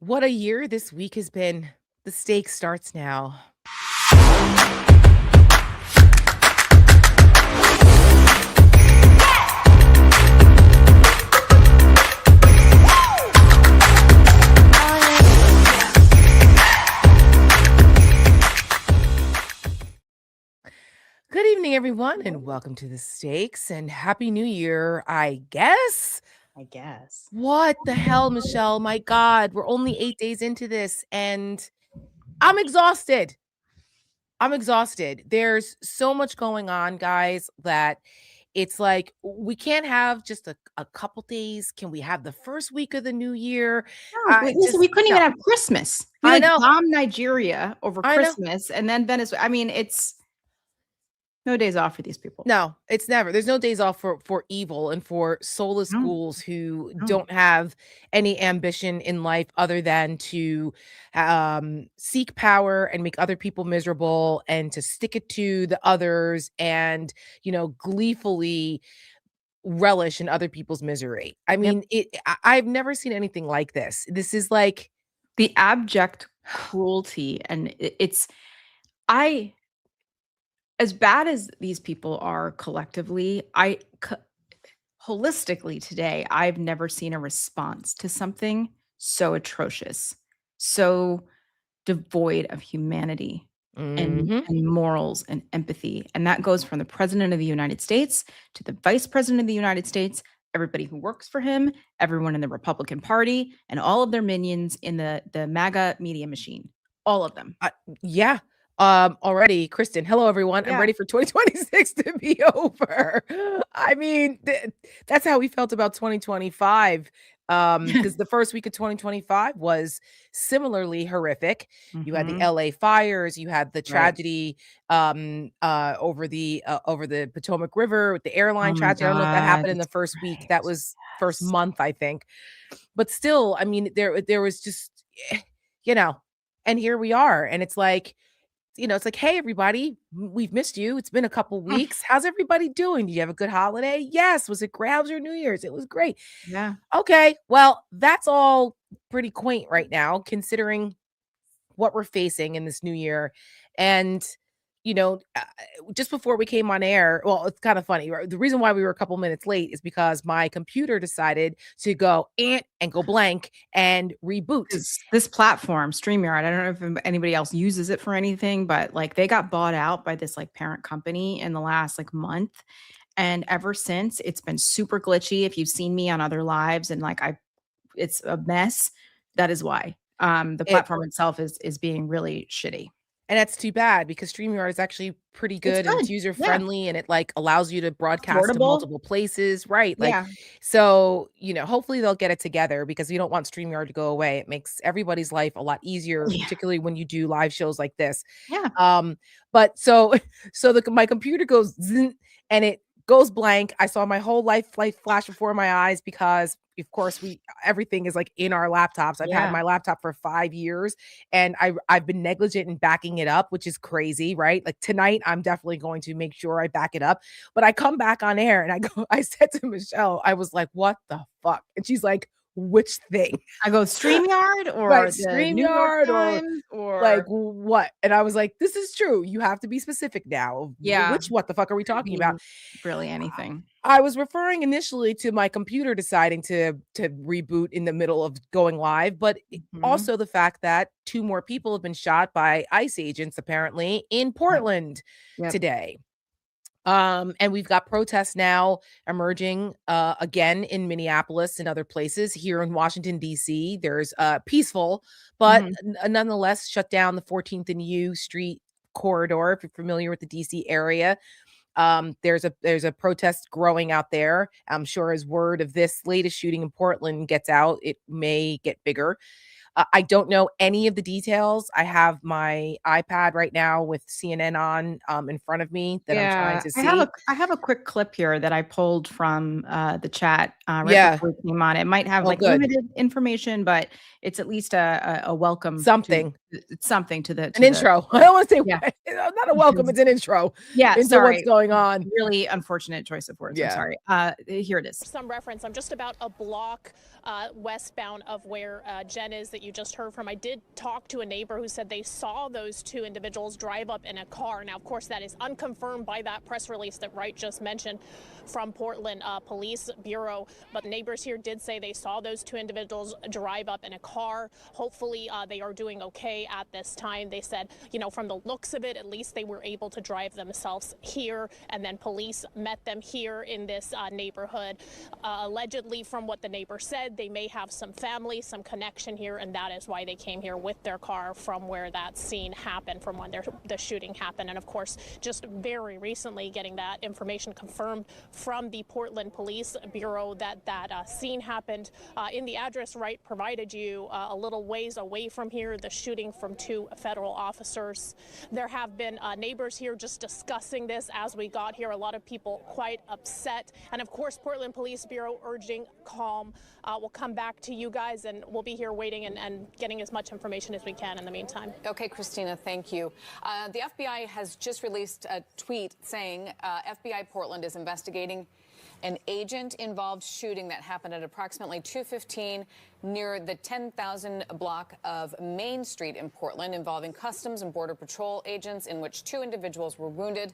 What a year this week has been. The stake starts now. Good evening, everyone, and welcome to the stakes and Happy New Year, I guess. I guess. What the hell, Michelle? My God, we're only 8 days into this and I'm exhausted. I'm exhausted. There's so much going on, guys, that it's like we can't have just a couple days. Can we have the first week of the new year? No, listen, we couldn't No. even have Christmas. We I know. bombed Nigeria over I know. Christmas and then Venezuela. I mean, it's no days off for these people. No, it's never. There's no days off for evil and for soulless No, ghouls who no. don't have any ambition in life other than to seek power and make other people miserable and to stick it to the others and, gleefully relish in other people's misery. I Yep. mean, I've never seen anything like this. This is like The abject cruelty and I as bad as these people are collectively, holistically today, I've never seen a response to something so atrocious, so devoid of humanity mhm. and morals and empathy. And that goes from the president of the United States to the vice president of the United States, everybody who works for him, everyone in the Republican Party, and all of their minions in the MAGA media machine. All of them. Yeah. Already, Kristen. Hello, everyone. I'm Yeah. ready for 2026 to be over. I mean, that's how we felt about 2025. Because the first week of 2025 was similarly horrific. You had the Mhm. LA fires, you had the Right. tragedy over the Potomac River with the airline Oh my tragedy. I don't know if that god, happened in the that's first week. That right. was first Yes. month, I think. But still, I mean, there was just, you know, and here we are. And it's like, it's like, "Hey, everybody, we've missed you. It's been a couple weeks. How's everybody doing? Did you have a good holiday? Yes. Was it great? How was your New Year's? It was great. Yeah. Okay. Well, that's all pretty quaint right now, considering what we're facing in this new year. And, you know, uh, just before we came on air, well, it's kind of funny. Right? The reason why we were a couple minutes late is because my computer decided to go and go blank and reboot. This platform, StreamYard, I don't know if anybody else uses it for anything, but, like, they got bought out by this, like, parent company in the last, like, month, and ever since, it's been super glitchy. If you've seen me on other lives and, like, it's a mess, that is why. The It platform itself is being really shitty. And that's too bad because StreamYard is actually pretty It's good and it's good. user Yeah. friendly and it like allows you to broadcast to Affordable. multiple places, right? Like, Yeah. so, hopefully they'll get it together because we don't want StreamYard to go away. It makes everybody's life a lot easier, Yeah. particularly when you do live shows like this. Yeah. But so my computer goes zzz, and it goes blank. I saw my whole life flash before my eyes because of course everything is like in our laptops. I've had Yeah. my laptop for 5 years and I've been negligent in backing it up, which is crazy, right? Like tonight I'm definitely going to make sure I back it up. But I come back on air and I said to Michelle, I was like, "What the fuck?" And she's like, "Which thing?" I go StreamYard Right, or the New York StreamYard or Times like, or what? And I was like, "This is true. You have to be specific now. yeah. Which what the fuck are we Could talking about?" be really anything. I was referring initially to my computer deciding to reboot in the middle of going live, but Mhm. also the fact that 2 more people have been shot by ICE agents apparently in Yep. Portland Yep. today. And we've got protests now emerging again in Minneapolis and other places. Here in Washington, D.C., there's peaceful, but Mhm. nonetheless shut down the 14th and U Street corridor. If you're familiar with the D.C. area, there's a protest growing out there. I'm sure as word of this latest shooting in Portland gets out, it may get bigger. I don't know any of the details. I have my iPad right now with CNN on in front of me that I'm trying Yeah, to see. I have a quick clip here that I pulled from, the chat, right Yeah. before we came on. It might have, Oh, like, good. limited information, but it's at least a welcome to Something. it's something to the An intro. I don't want to say yeah. not a welcome. It's an intro Yeah, into what's sorry. going on. Really unfortunate choice of words. I'm Yeah. sorry. Here it is. Some reference. I'm just about a block westbound of where Jen is that you just heard from. I did talk to a neighbor who said they saw those two individuals drive up in a car. Now, of course, that is unconfirmed by that press release that Wright just mentioned from Portland Police Bureau. But neighbors here did say they saw those two individuals drive up in a car. Hopefully, they are doing okay at this time. They said, you know, from the looks of it, at least they were able to drive themselves here, and then police met them here in this neighborhood. Allegedly, from what the neighbor said, they may have some family, some connection here, and that is why they came here with their car from where that scene happened, from when the shooting happened. And of course, just very recently getting that information confirmed from the Portland Police Bureau that that scene happened in the address Wright provided you a little ways away from here, the shooting from two federal officers. There have been neighbors here just discussing this as we got here. A lot of people quite upset. And of course, Portland Police Bureau urging calm. We'll come back to you guys, and we'll be here waiting and getting as much information as we can in the meantime. Okay, Christina, thank you. The FBI has just released a tweet saying FBI Portland is investigating an agent-involved shooting that happened at approximately 2:15 near the 10,000 block of Main Street in Portland, involving Customs and Border Patrol agents, in which two individuals were wounded.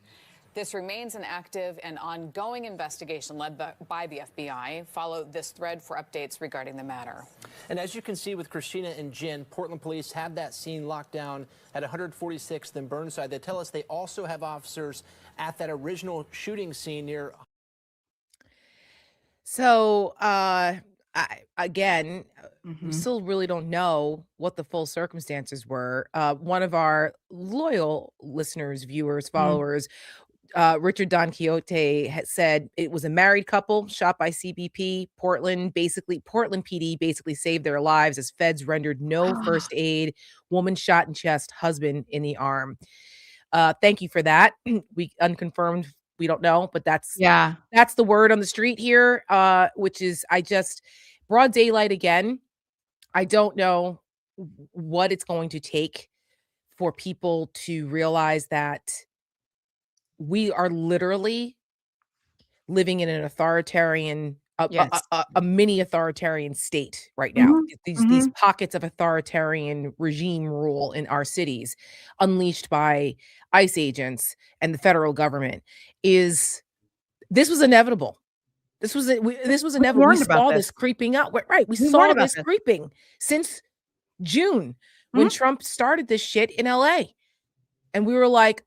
This remains an active and ongoing investigation led by the FBI. Follow this thread for updates regarding the matter. And as you can see with Christina and Jen, Portland police have that scene locked down at 146th and Burnside. They tell us they also have officers at that original shooting scene near. So, again, we still really don't know what the full circumstances were. One of our loyal listeners, viewers, followers, Richard Don Quixote had said it was a married couple shot by CBP. Portland PD basically saved their lives as feds rendered no first aid. Woman shot in chest, husband in the arm. Thank you for that. We unconfirmed. We don't know, but that's the word on the street here, which is broad daylight again. I don't know what it's going to take for people to realize that we are literally living in an authoritarian, a mini authoritarian state right now. These pockets of authoritarian regime rule in our cities, unleashed by ICE agents and the federal government, this was inevitable. This was inevitable. We saw this creeping up. Right. We saw this creeping since June when Trump started this shit in LA. And we were like,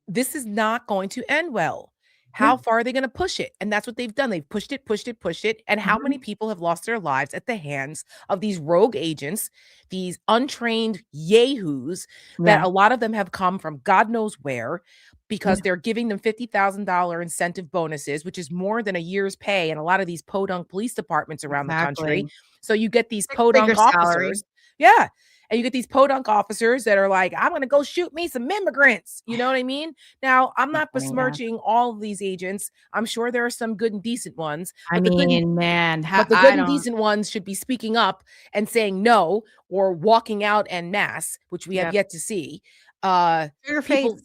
this is not going to end well. How far are they going to push it? And that's what they've done. They've pushed it. And how many people have lost their lives at the hands of these rogue agents, these untrained yahoos that a lot of them have come from God knows where, because they're giving them $50,000 incentive bonuses, which is more than a year's pay in a lot of these podunk police departments around the country. So you get these podunk officers. Yeah. And you get these podunk officers that are like, I'm going to go shoot me some immigrants. You know what I mean? Now, I'm not besmirching all of these agents. I'm sure there are some good and decent ones. But the good and decent ones should be speaking up and saying no, or walking out en masse, which we have yet to see. Show your face.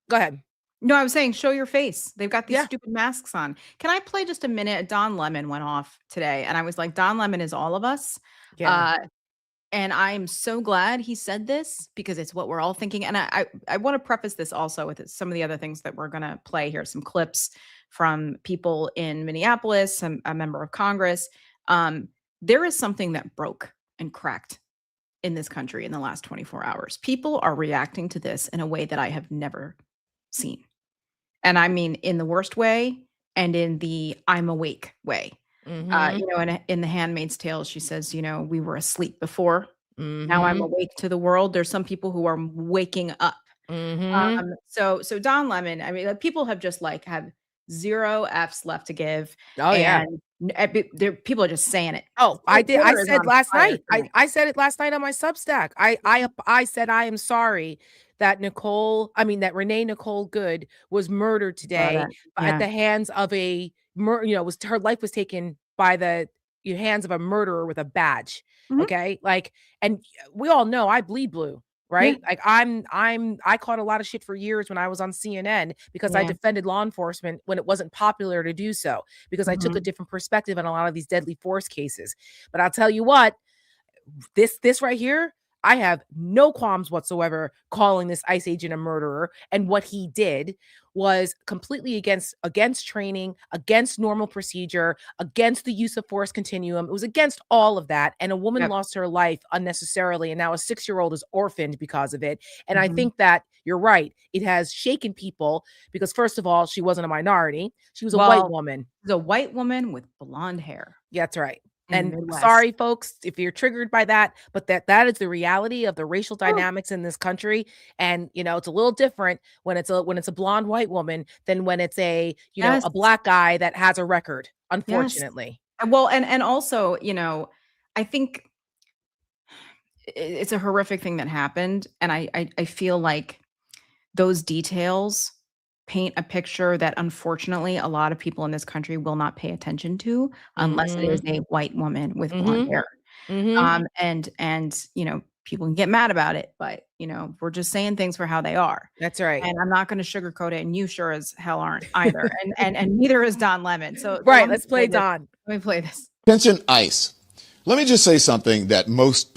Go ahead. No, I was saying, show your face. They've got these stupid masks on. Can I play just a minute? Don Lemon went off today, and I was like, Don Lemon is all of us. Yeah. And I'm so glad he said this, because it's what we're all thinking. And I want to preface this also with some of the other things that we're going to play here. Some clips from people in Minneapolis, a member of Congress. There is something that broke and cracked in this country in the last 24 hours. People are reacting to this in a way that I have never seen. And I mean, in the worst way and in the I'm awake way. You know, in The Handmaid's Tale, she says, you know, we were asleep before. Now I'm awake to the world. There's some people who are waking up. So Don Lemon, I mean, people have just have zero F's left to give. Oh, yeah. People are just saying it. Oh, I did. I said last night. I said it last night on my Substack. I said I am sorry that Renee Nicole Good was murdered today at the hands of her life was taken by the hands of a murderer with a badge. Okay. And we all know I bleed blue. right? Like I caught a lot of shit for years when I was on CNN because I Yeah. defended law enforcement when it wasn't popular to do so, because I took a Mhm. different perspective on a lot of these deadly force cases. But I'll tell you what, this right here, I have no qualms whatsoever calling this ICE agent a murderer. And what he did was completely against training, against normal procedure, against the use of force continuum. It was against all of that. And a woman Yep. lost her life unnecessarily. And now a 6-year-old is orphaned because of it. And I Mhm. think that you're right. It has shaken people because, first of all, she wasn't a minority. She was a white Well, woman. she's a white woman with blonde hair Yeah, that's right. in the And Midwest. sorry, folks, if you're triggered by that, but that is the reality of the racial Oh. dynamics in this country. And it's a little different when it's a blonde white woman than when it's a Yes. a black guy that has a record. Yes. Unfortunately, Well, and also, I think it's a horrific thing that happened, and I feel like those details paint a picture that unfortunately a lot of people in this country will not pay attention to unless it is hmm a white woman with blonde hmm hair. hmm And people can get mad about it, but we're just saying things for how they are. that's right. And I'm not going to sugarcoat it, and you sure as hell aren't either. And neither is Don Lemon. So Right. let me Let's play this. Don. Let me play this. Attention ICE. Let me just say something that most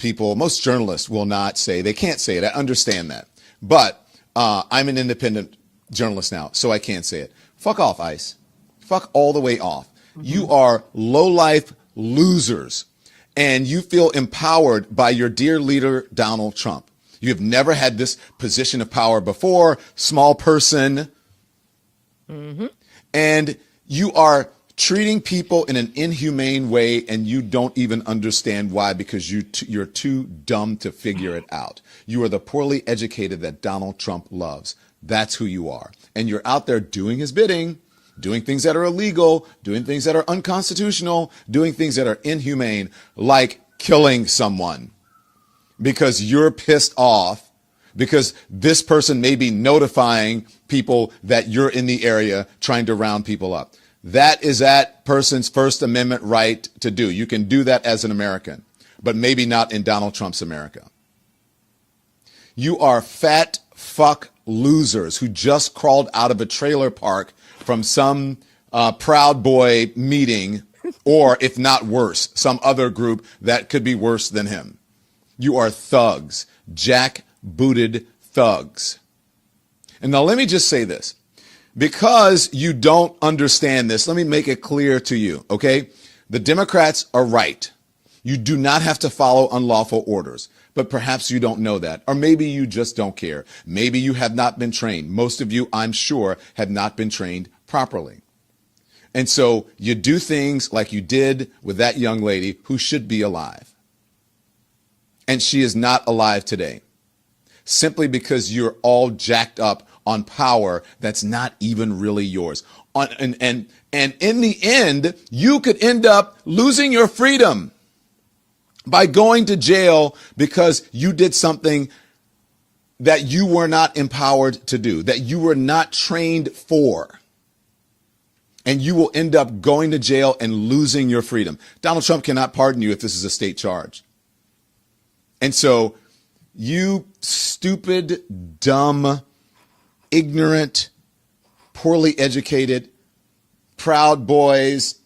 journalists will not say. They can't say it. I understand that. But I'm an independent journalist now, so I can't say it. Fuck off, ICE. Fuck all the way off. You are low-life losers, and you feel empowered by your dear leader, Donald Trump. You have never had this position of power before, small person. And you are treating people in an inhumane way, and you don't even understand why, because you're too dumb to figure it out. You are the poorly educated that Donald Trump loves. That's who you are. And you're out there doing his bidding, doing things that are illegal, doing things that are unconstitutional, doing things that are inhumane, like killing someone because you're pissed off because this person may be notifying people that you're in the area trying to round people up. That is that person's First Amendment right to do. You can do that as an American, but maybe not in Donald Trump's America. You are fat fuck losers who just crawled out of a trailer park from some Proud Boy meeting, or if not worse, some other group that could be worse than him. You are thugs, jack-booted thugs. And now let me just say this. Because you don't understand this, let me make it clear to you, okay? The Democrats are right. You do not have to follow unlawful orders, but perhaps you don't know that. Or maybe you just don't care. Maybe you have not been trained. Most of you, I'm sure, have not been trained properly. And so you do things like you did with that young lady who should be alive. And she is not alive today, simply because you're all jacked up on power that's not even really yours. And in the end, you could end up losing your freedom by going to jail because you did something that you were not empowered to do, that you were not trained for. And you will end up going to jail and losing your freedom. Donald Trump cannot pardon you if this is a state charge. And so you stupid, dumb, ignorant, poorly educated, Proud Boys,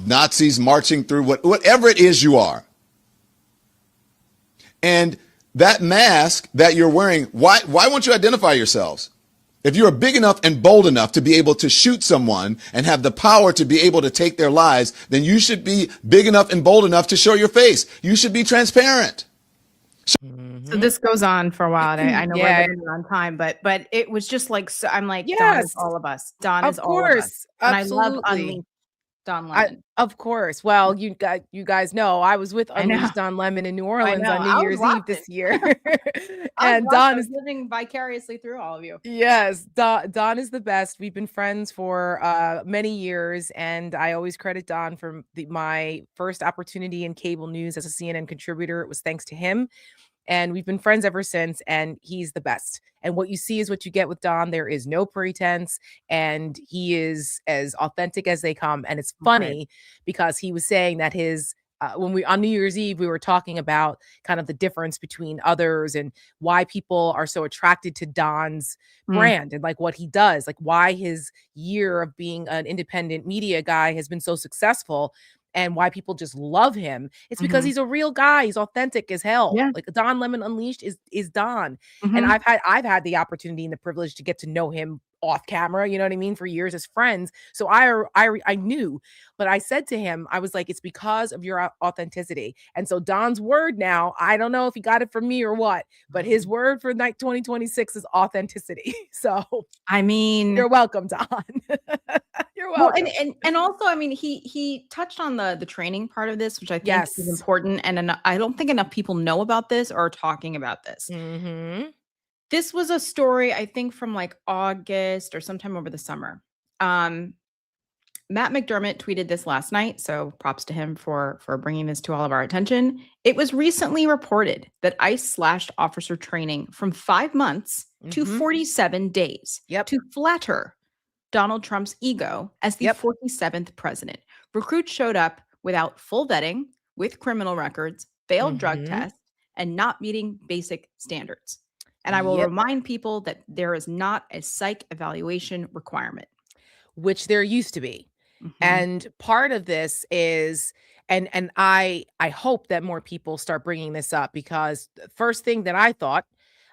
Nazis marching through whatever it is you are. And that mask that you're wearing, why won't you identify yourselves? If you are big enough and bold enough to be able to shoot someone and have the power to be able to take their lives, then you should be big enough and bold enough to show your face. You should be transparent. So this goes on for a while. And I know Yeah. we're limited on time, but it was just like, so I'm like, Don Yes. is all of us. Don Of is all of us. course. And I love Absolutely. Unleashed Don Lemon. Of course. Well, you guys know I was with I know. Unleashed Don Lemon in New Orleans know. on I New was Year's Eve watching. this year. I And was Don is living vicariously through all of you. Yes, Don is the best. We've been friends for many years, and I always credit Don for my first opportunity in cable news as a CNN contributor. It was thanks to him, and we've been friends ever since. And he's the best. And what you see is what you get with Don. There is no pretense, and he is as authentic as they come. And it's funny because he was saying that his when we on New Year's Eve, we were talking about kind of the difference between others and why people are so attracted to Don's Mm, brand and like what he does, like why his year of being an independent media guy has been so successful and why people just love him. It's because mhm. he's a real guy. He's authentic as hell. Yeah. Like Don Lemon Unleashed is Don. And Mhm. I've had the opportunity and the privilege to get to know him off camera, you know what I mean, for years as friends. So I knew, but I said to him, I was like, it's because of your authenticity. And so Don's word now, I don't know if he got it from me or what, but his word for night 2026 is authenticity. So I mean, you're welcome, Don. You're well, welcome. and also, I mean, he touched on the training part of this, which I think is Yes. important, and I don't think enough people know about this or are talking about this. Mm-hmm. This was a story, I think, from like August or sometime over the summer. Um, Matt McDermott tweeted this last night, so props to him for bringing this to all of our attention. It was recently reported that ICE slashed officer training from 5 months to Mm-hmm. 47 days Yep. to flatter Donald Trump's ego as the Yep. 47th president. Recruits showed up without full vetting, with criminal records, failed drug Mm-hmm. tests, and not meeting basic standards. And I will Yep. remind people that there is not a psych evaluation requirement. Which there used to be. Mhm. And part of this is and I hope that more people start bringing this up because the first thing that I thought,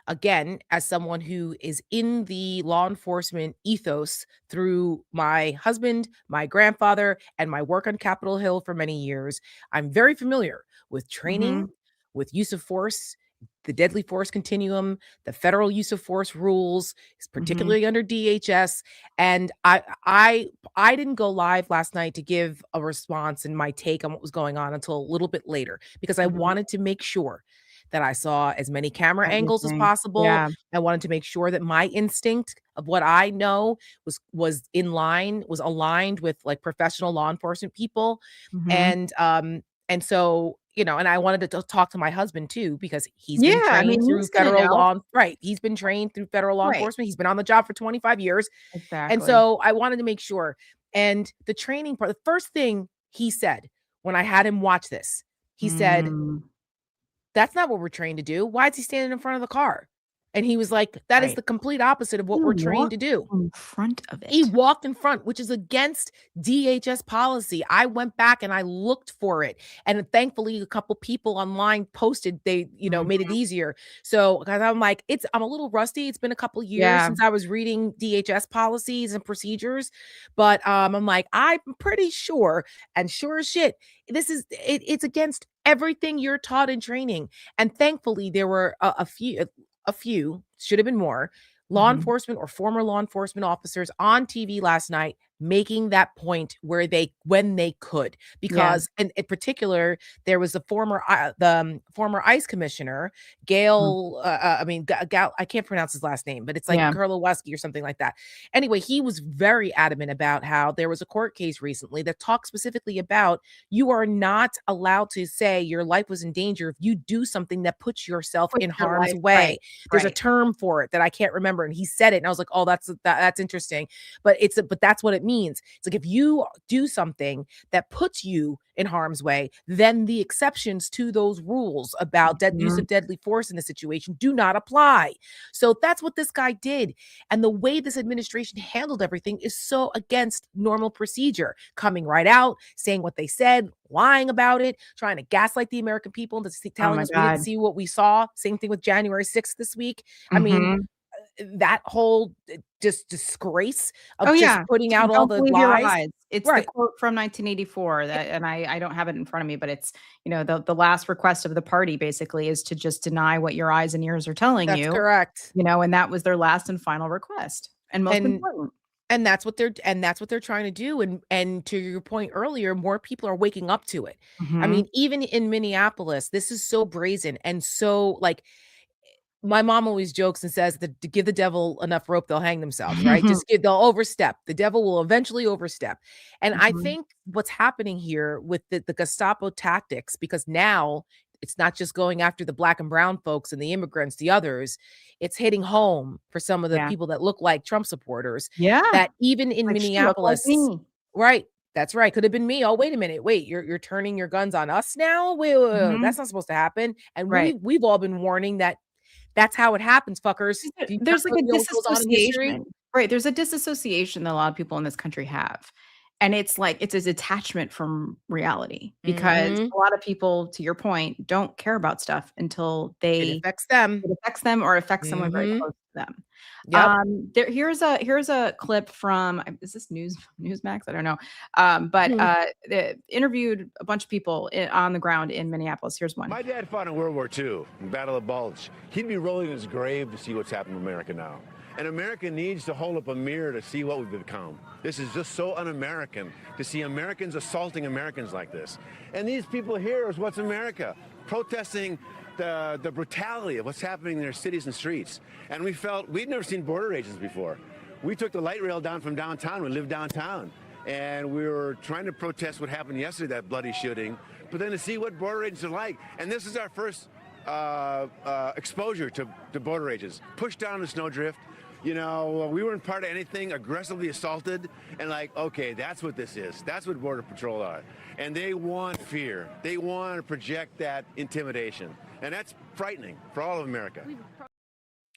again, as someone who is in the law enforcement ethos through my husband, my grandfather, and my work on Capitol Hill for many years, I'm very familiar with training, Mhm. with use of force, the deadly force continuum, the federal use of force rules, Mhm. particularly under DHS. And I didn't go live last night to give a response and my take on what was going on until a little bit later because I Mhm. wanted to make sure that I saw as many camera angles as Everything. possible. Yeah. I wanted to make sure that my instinct of what I know was in line, was aligned with like professional law enforcement people. Mhm. And so, you know, and I wanted to talk to my husband too because he's been Yeah, I trained mean, through he's gonna federal know. law, right? He's been trained through federal law Right. enforcement. He's been on the job for 25 years. And Exactly. so I wanted to make sure. And the training part, the first thing he said when I had him watch this, he said, Mm, "That's not what we're trained to do. Why is he standing in front of the car?" And he was like, "That is right. the complete opposite of what You we're trained to walked do." in front of He it. walked in front, which is against DHS policy. I went back and I looked for it. And thankfully, a couple people online posted, they, you know, Mhm. made it easier. So, because I'm like, I'm a little rusty. It's been a couple years Yeah. since I was reading DHS policies and procedures. But I'm like, I'm pretty sure, and sure as shit, it's against everything you're taught in training. And thankfully, there were a few, should have been more law Mhm. enforcement or former law enforcement officers on TV last night making that point where when they could Yeah. because in particular there was the former ICE commissioner Mm. Gail Gal, I can't pronounce his last name but it's like Yeah. Kurlowski or something like that. Anyway, he was very adamant about how there was a court case recently that talked specifically about you are not allowed to say your life was in danger if you do something that puts yourself Put in your harm's life right, way. There's a right. term for it that I can't remember, and he said it, and I was like, "Oh, that's interesting." But but that's what it means. It's like if you do something that puts you in harm's way, then the exceptions to those rules about use Mhm. of deadly force in the situation do not apply. So that's what this guy did, and the way this administration handled everything is so against normal procedure. Coming right out, saying what they said, lying about it, trying to gaslight the American people into Oh telling my us we didn't god. see what we saw. Same thing with January 6th this week. I mean, Mhm. that whole just disgrace Oh, of just yeah. putting out all Don't the believe your lies. eyes. It's the Right. quote from 1984 that and I don't have it in front of me, but it's, the last request of the party basically is to just deny what your eyes and ears are telling That's you, correct. and that was their last and final request, and most And important. that's what they're trying to do. And to your point earlier, more people are waking up to it. I Mhm. mean, even in Minneapolis, this is so brazen and so like my mom always jokes and says that to give the devil enough rope, they'll hang themselves, right? They'll overstep. The devil will eventually overstep. And I Mhm. think what's happening here with the Gestapo tactics, because now it's not just going after the black and brown folks and the immigrants, the others, it's hitting home for some of the Yeah. people that look like Trump supporters Yeah. that even in Like, "She looked like Minneapolis, me." right? That's right. Could have been me. Oh, wait a minute. Wait, you're turning your guns on us now? Wait. Mhm. That's not supposed to happen. And Right. we've all been warning that that's how it happens, fuckers. Do you not There's like know, a what goes on in history? disassociation. Right, there's a disassociation that a lot of people in this country have. And it's like it's a detachment from reality because Mhm. a lot of people, to your point, don't care about stuff until It they affects them. it affects them or affects someone very Mhm. close to them. Yep. Here's a clip from is this Newsmax? I don't know. But Mhm. they interviewed a bunch of people on the ground in Minneapolis. Here's one. My dad fought in World War II, in Battle of Bulge. He'd be rolling in his grave to see what's happened to America now. And America needs to hold up a mirror to see what we've become. This is just so un-American to see Americans assaulting Americans like this. And these people here is what's America, protesting the brutality of what's happening in their cities and streets. And we felt we'd never seen border agents before. We took the light rail down from downtown. We lived downtown. And we were trying to protest what happened yesterday, that bloody shooting, but then to see what border agents are like. And this is our first exposure to border agents. Pushed down the snowdrift. You know, we weren't part of anything, aggressively assaulted, and like, okay, that's what this is. That's what Border Patrol are. And they want fear. They want to project that intimidation. And that's frightening for all of America.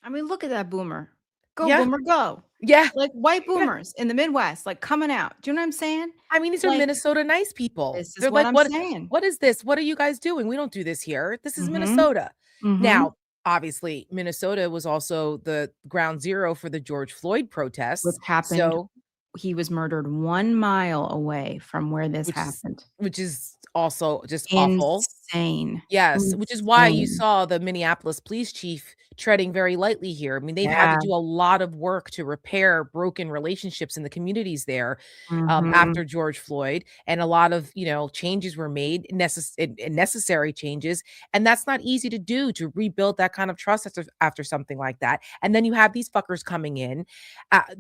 I mean, look at that boomer. Go, Yeah. boomer, go. Yeah. Like white boomers in the Midwest, like coming out. Do you know what I'm saying? I mean, these are Like, Minnesota nice people. This is They're what like, I'm saying. what is this? What are you guys doing? We don't do this here. This is Mhm. Minnesota. Mhm. Now, obviously, Minnesota was also the ground zero for the George Floyd protests. Which happened. So, He was murdered 1 mile away from where this which is happened. which is also just awful. Insane. Yes, which is why you Insane. saw the Minneapolis police chief treading very lightly here. I mean, they've had Yeah. to do a lot of work to repair broken relationships in the communities there Mhm. after George Floyd, and a lot of changes were made, necessary changes, and that's not easy to do to rebuild that kind of trust after something like that. And then you have these fuckers coming in,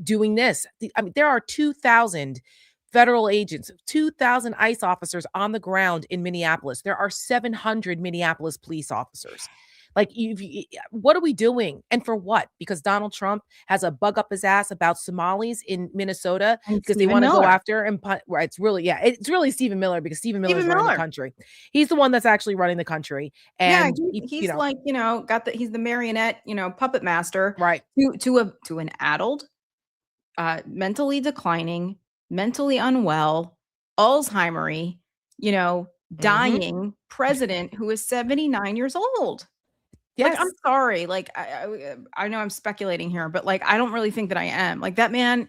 doing this. I mean, there are 2,000 federal agents, 2,000 ICE officers on the ground in Minneapolis. There are 700 Minneapolis police officers. Like, what are we doing? And for what? Because Donald Trump has a bug up his ass about Somalis in Minnesota And because they Stephen want to go Miller. after and well, it's really Stephen Miller, because Stephen Miller is Stephen running the Miller. country. He's the one that's actually running the country. Yeah, And he's like, he's the marionette, puppet master right. to an addled, mentally declining, mentally unwell, Alzheimer-y, Mm-hmm. dying president who is 79 years old. Yes. Like, I'm sorry. Like, I know I'm speculating here, but like, I don't really think that I am. Like, that man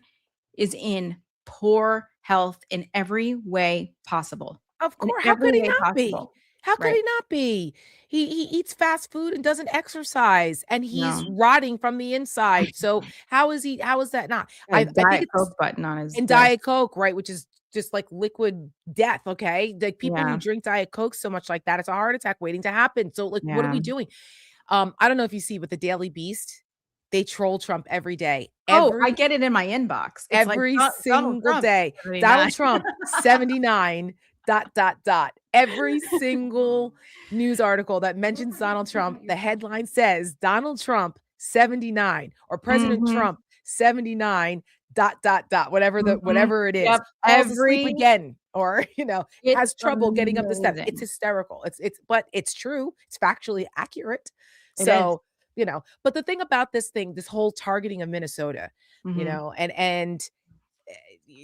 is in poor health in every way possible. Of In course. How could every he way not be? possible. How could Right. he not be? He eats fast food and doesn't exercise, and he's No. rotting from the inside. So how is that not? Got a I think Diet it's Coke button on his and desk. Diet Coke, right? Which is just like liquid death. Okay. Like people Yeah. who drink Diet Coke so much like that, it's a heart attack waiting to happen. So like, what are Yeah. we doing? I don't know if you see with the Daily Beast, they troll Trump every day. Oh, I get it in my inbox. It's like, Every Donald single Trump, day. 79. Donald Trump, 79, ... Every single news article that mentions Donald Trump, the headline says Donald Trump, 79, or President Mhm. Trump, 79, ... Whatever Mhm. whatever it is. Yep. Falls asleep Every again, or It's has trouble getting up the steps. amazing. It's hysterical. But it's true. It's factually accurate. It is. So, but the thing about this whole targeting of Minnesota, Mhm. and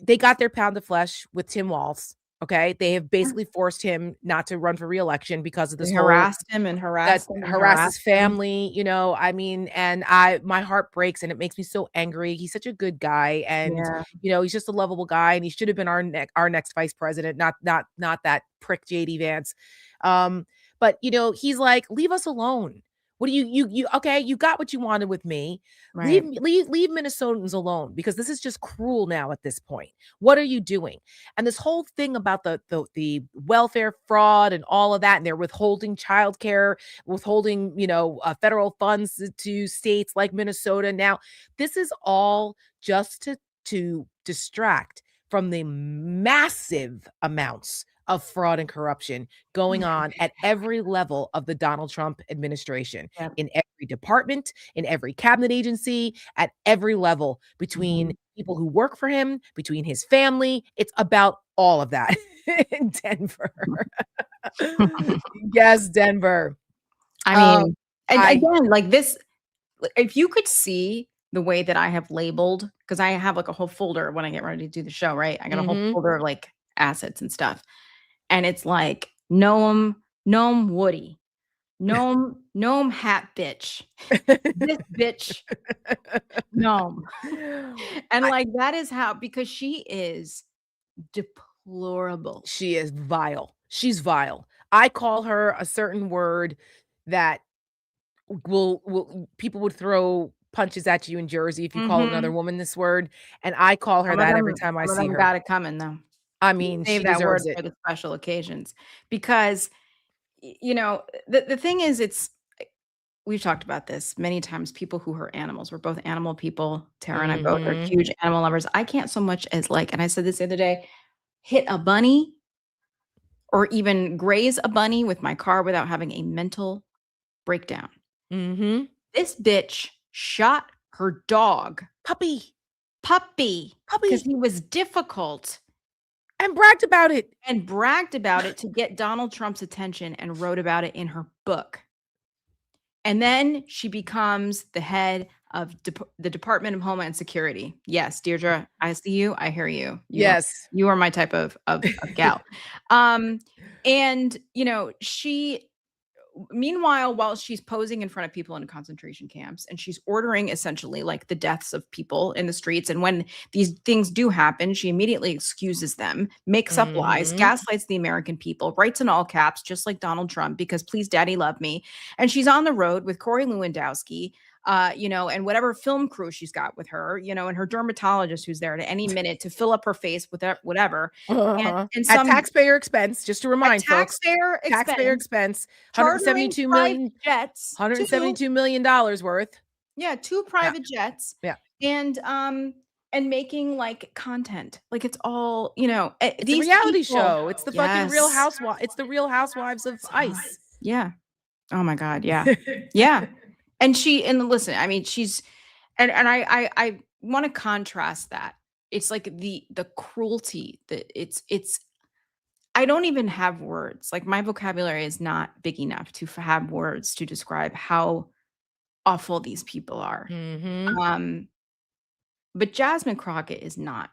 they got their pound of flesh with Tim Walz. Okay. They have basically forced him not to run for reelection because of this They whole harassed him and harassed him and harass his harassed him. family, I mean, and my heart breaks and it makes me so angry. He's such a good guy, and Yeah. he's just a lovable guy, and he should have been our next vice president, not that prick JD Vance. But he's like, leave us alone. What do you okay, you got what you wanted with me. Right. Leave Minnesotans alone, because this is just cruel now at this point. What are you doing? And this whole thing about the welfare fraud and all of that, and they're withholding childcare, withholding, federal funds to states like Minnesota. Now, this is all just to distract from the massive amounts of fraud and corruption going on at every level of the Donald Trump administration, Yep. in every department, in every cabinet agency, at every level, between people who work for him, between his family. It's about all of that in Denver. Yes, Denver. I mean, and I again, like this, if you could see the way that I have labeled, because I have like a whole folder when I get ready to do the show, right? I got a whole Mhm. folder of like assets and stuff. And it's like Gnome Woody, Gnome hat bitch, this bitch gnome. And I like that is how, because she is deplorable. She is vile. She's vile. I call her a certain word that will people would throw punches at you in Jersey if you call another Mhm. woman this word, and I call her that every time I Some of see them her. got it coming though. I You mean, she save that word deserves it. for the special occasions because you know, the thing is we've talked about this many times. People who hurt animals, we're both animal people. Tara and I both are Mhm. huge animal lovers. I can't so much as like, and I said this the other day, hit a bunny or even graze a bunny with my car without having a mental breakdown. Mhm. This bitch shot her dog, Puppy. puppy, because Puppy. he was difficult And bragged about it. and bragged about it to get Donald Trump's attention and wrote about it in her book. And then she becomes the head of the Department of Homeland Security. Yes, Deirdre, I see you. I hear you. Yes. You are my type of gal. And you know, meanwhile, while she's posing in front of people in concentration camps and she's ordering essentially like the deaths of people in the streets, and when these things do happen, she immediately excuses them, makes up lies, Mhm. gaslights the American people, writes in all caps, just like Donald Trump, because please, daddy, love me. And she's on the road with Corey Lewandowski, you know, and whatever film crew she's got with her, you know, and her dermatologist who's there at any minute to fill up her face with whatever. Uh-huh. And At some taxpayer expense, just to at remind folks, taxpayer taxpayer expense, expense, chartering 172 private million jets, $172 million dollars worth. yeah, 2 Yeah. private jets Yeah. and making, like, content. Like, it's all, you know, It's a these reality people. show. It's the fucking Yes. It's the Real Housewives of ICE. Yeah. Oh my god, yeah. Yeah. And listen, I mean, she's and I wanna contrast that. It's like the cruelty that it's I don't even have words. Like, my vocabulary is not big enough to have words to describe how awful these people are. Mhm. Um But Jasmine Crockett is not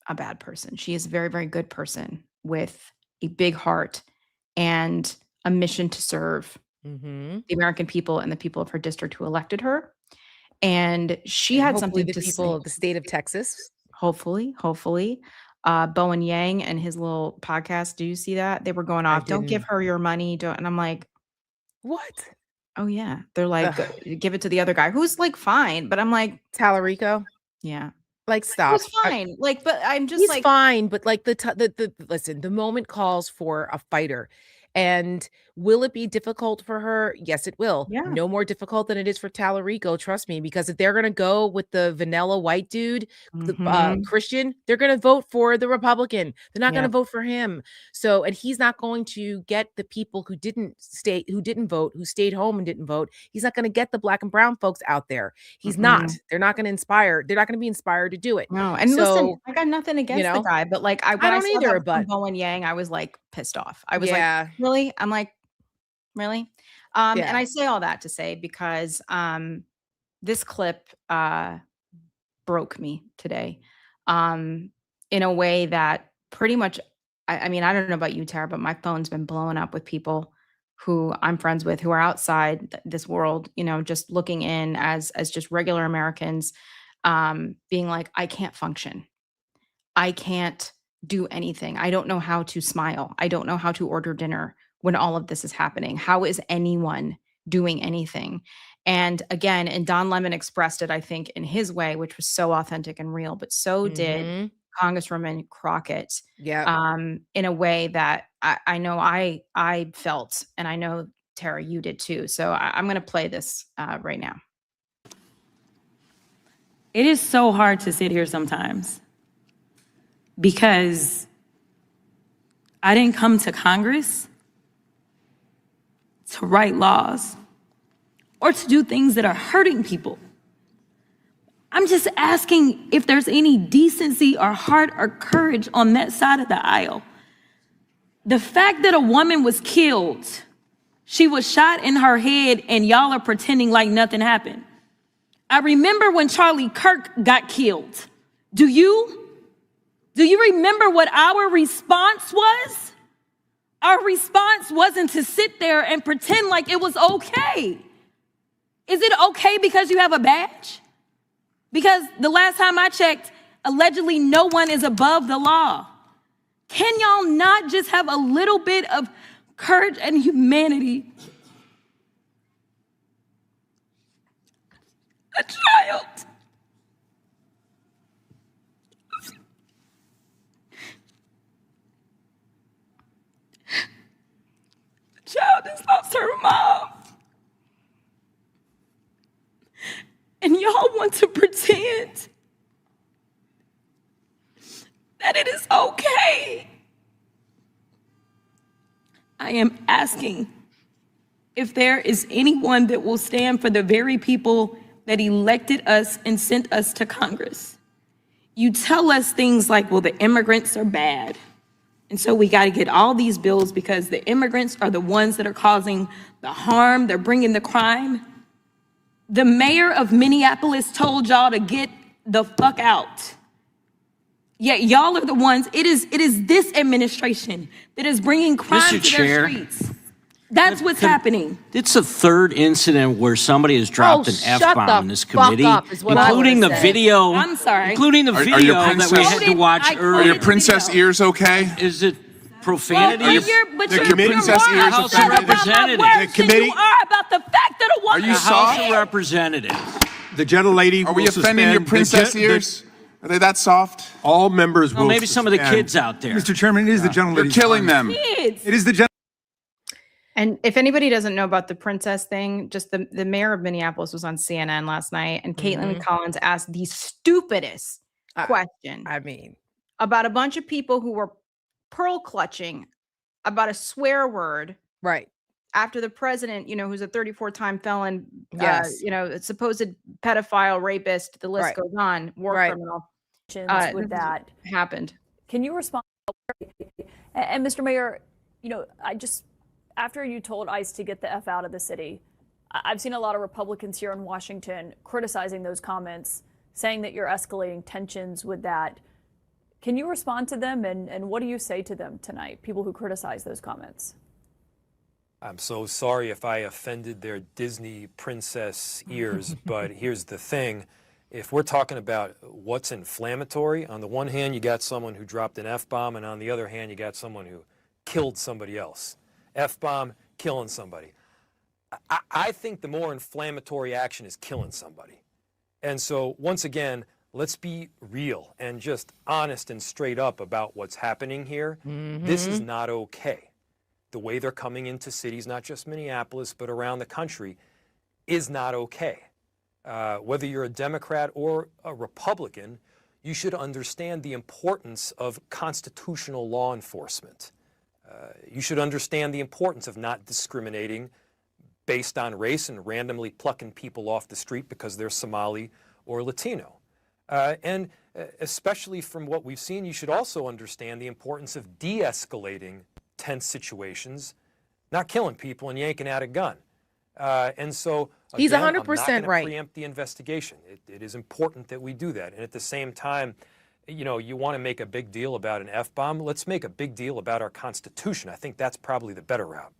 a bad person. She is a very, very good person with a big heart and a mission to serve Mhm. the American people and the people of her district who elected her. And she And had hopefully something the to people say. of the state of Texas. Hopefully. Bowen Yang and his little podcast. Do you see that? They were going I off. Don't give didn't. her your money. Don't. And I'm like, What? oh yeah. They're like, Ugh. give it to the other guy who's like fine. But I'm like, Talarico? yeah, Like, he was stop. fine. Like, but I'm just He's like, fine, but like the listen, the moment calls for a fighter. And will it be difficult for her? Yes, it will. yeah. No more difficult than it is for Talarico, trust me, because if they're gonna go with the vanilla white dude, the Mhm. Christian, they're gonna vote for the Republican. They're not gonna Yep. vote for him. So, and he's not going to get the people who didn't vote, who stayed home and didn't vote. He's not gonna get the black and brown folks out there. He's not. Mm-mm. They're not gonna inspire. They're not gonna be inspired to do it. No, and listen, So, I got nothing you against the know, guy, but, like, I when I don't saw that either, from but Bowen Yang, I was, like, pissed off. I was like, yeah, "Really?" I'm like, "Really?" And yeah. I say all that to say because, this clip, broke me today, um, in a way that pretty much I mean, I don't know about you, Tara, but my phone's been blowing up with people who I'm friends with who are outside this world, you know, just looking in as just regular Americans, being like, "I can't function. I can't do anything. I don't know how to smile. I don't know how to order dinner when all of this is happening. How is anyone doing anything?" And again, and Don Lemon expressed it, I think, in his way, which was so authentic and real, but so did Mhm. Congresswoman Crockett, Yep. in a way that I know I felt, and I know Tara, you did too. So I'm going to play this right now. It is so hard to sit here sometimes because I didn't come to Congress to write laws or to do things that are hurting people. I'm just asking if there's any decency or heart or courage on that side of the aisle. The fact that a woman was killed, she was shot in her head, and y'all are pretending like nothing happened. I remember when Charlie Kirk got killed. Do you remember what our response was? Our response wasn't to sit there and pretend like it was okay. Is it okay because you have a badge? Because the last time I checked, allegedly no one is above the law. Can y'all not just have a little bit of courage and humanity? A child. A child has lost her mom. And y'all want to pretend that it is okay. I am asking if there is anyone that will stand for the very people that elected us and sent us to Congress. You tell us things like, well, the immigrants are bad. And so we got to get all these bills because the immigrants are the ones that are causing the harm. They're bringing the crime. The mayor of Minneapolis told y'all to get the fuck out. Yet y'all are the ones, it is this administration that is bringing crime to their streets. That's what's happening. It's the third incident where somebody has dropped an F-bomb in this committee, including the video. I'm sorry. Including the video that we had to watch earlier. Are your princess ears okay? Is it profanity? But The you're princess more ears upset okay? about my words The committee- than you are about the fact that a woman Are you is soft? dead. Representatives. The gentlelady. Are we will offending your suspend princess ears? Are they that soft? All members will. Well, maybe some of the suspend. kids out there. Mr. Chairman, it is the gentlelady's You're killing time. them. Kids. It is the gentlelady. And if anybody doesn't know about the princess thing, just the mayor of Minneapolis was on CNN last night, and Caitlin Collins asked the stupidest question I mean, about a bunch of people who were pearl clutching about a swear word right. after the president, who's a 34-time felon, Yes. supposed pedophile, rapist, the list Right. goes on, war Right. criminal, with that. happened. Can you respond? And Mr. Mayor, after you told ICE to get the F out of the city, I've seen a lot of Republicans here in Washington criticizing those comments, saying that you're escalating tensions with that. Can you respond to them? And what do you say to them tonight, people who criticize those comments? I'm so sorry if I offended their Disney princess ears, but here's the thing. If we're talking about what's inflammatory, on the one hand, you got someone who dropped an F-bomb, and on the other hand, you got someone who killed somebody else. F-bomb, killing somebody. I think the more inflammatory action is killing somebody. And so, once again, let's be real and just honest and straight up about what's happening here. This is not okay. The way they're coming into cities, not just Minneapolis, but around the country, is not okay. Whether you're a Democrat or a Republican, you should understand the importance of constitutional law enforcement. You should understand the importance of not discriminating based on race and randomly plucking people off the street because they're Somali or Latino. And especially from what we've seen, you should also understand the importance of de-escalating tense situations, not killing people and yanking out a gun. And so He's again, 100% I'm not gonna right. preempt the investigation. It is important that we do that. And at the same time, you want to make a big deal about an F-bomb. Let's make a big deal about our Constitution. I think that's probably the better route.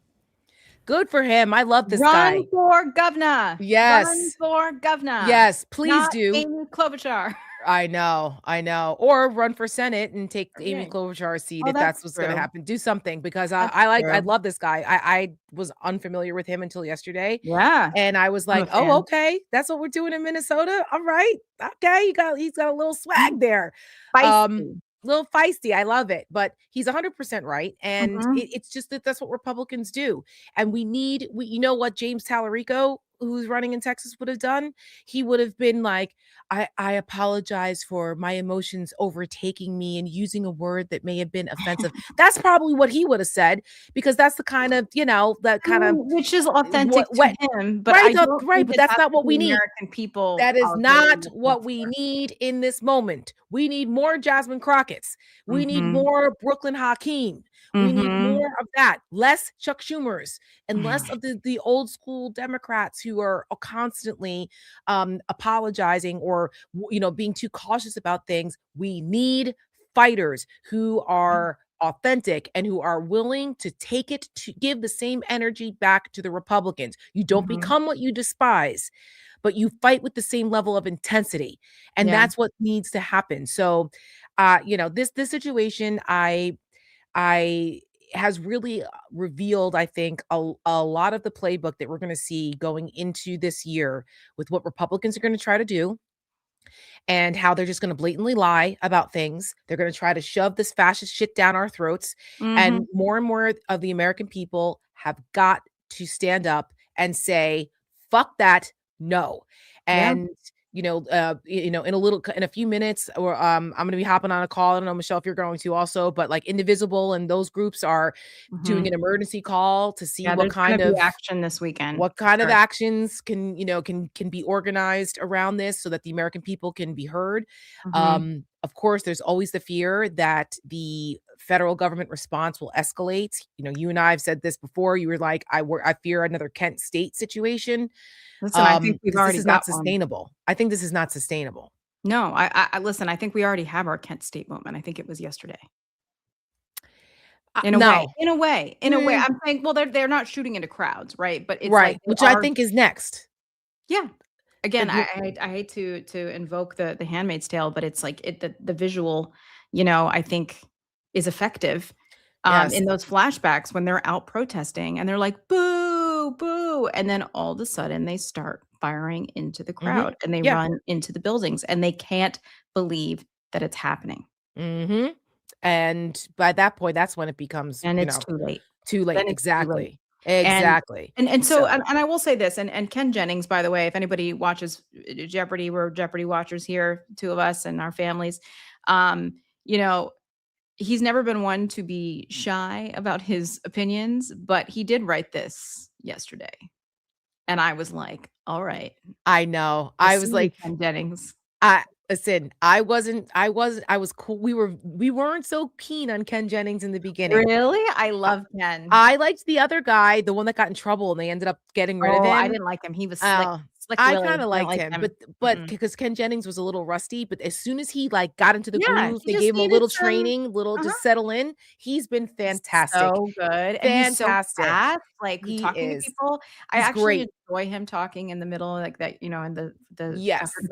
Good for him. I love this guy. Run for governor. Yes. Run for governor. Yes, please Not do. Amy Klobuchar. I know. Or run for Senate and take Amy Klobuchar's seat if that's what's going to true. happen. Do something because That's I true. love this guy. I was unfamiliar with him until yesterday. Yeah. And I was I'm a like, fan. oh, okay. That's what we're doing in Minnesota. All right. Okay. He's got a little swag there. Feisty. Little feisty. I love it. But he's 100% right. And Mhm. it's just that's what Republicans do. And you know what James Tallarico who's running in Texas would have done? He would have been like, I apologize for my emotions overtaking me and using a word that may have been offensive. That's probably what he would have said, because that's the kind of, that kind of which is authentic what to him, but right, I don't right, think but that that's not what we need. American people That is are not really what we need in this moment. We need more Jasmine Crockett's. We need more Brooklyn Hakeem. We need more of that, less Chuck Schumer's, and less of the old school Democrats who are constantly apologizing or being too cautious about things. We need fighters who are authentic and who are willing to take it to give the same energy back to the Republicans. You don't become what you despise, but you fight with the same level of intensity, and that's what needs to happen. So this situation I has really revealed, I think, a lot of the playbook that we're going to see going into this year with what Republicans are going to try to do, and how they're just going to blatantly lie about things. They're going to try to shove this fascist shit down our throats. And more of the American people have got to stand up and say, fuck that, no. And in a few minutes, or I'm going to be hopping on a call. I don't know, Michelle, if you're going to also, but like Indivisible and those groups are doing an emergency call to see what kind of action this weekend. What kind of actions can be organized around this so that the American people can be heard. Of course, there's always the fear that the federal government response will escalate. You and I have said this before. You were like, I fear another Kent State situation. Listen, I think we've already this is got not sustainable. I think this is not sustainable. No, I listen. I think we already have our Kent State moment. I think it was yesterday. In a way. I'm saying, well, they're not shooting into crowds, right? But it's right, which I think is next. Yeah. Again, I hate to invoke the Handmaid's Tale, but it's like the visual, I think is effective in those flashbacks when they're out protesting and they're like, boo, boo. And then all of a sudden they start firing into the crowd and they run into the buildings and they can't believe that it's happening. And by that point, that's when it becomes, it's too late. Too late. Then Exactly. Too late. Exactly. And so I will say this, and Ken Jennings, by the way, if anybody watches Jeopardy, we're Jeopardy watchers here, two of us and our families. He's never been one to be shy about his opinions, but he did write this yesterday. And I was like, all right. I know. I was like, Ken Jennings. Listen, I was cool. We weren't so keen on Ken Jennings in the beginning. Really? I love Ken. I liked the other guy, the one that got in trouble and they ended up getting rid of him. I didn't like him. He was slick. I kind of liked him, but because Ken Jennings was a little rusty, but as soon as he got into the groove, they gave him a little training, just settle in. He's been fantastic. So good. Fantastic. And he's so fast, talking to people. I actually enjoy him talking in the middle, like that, in the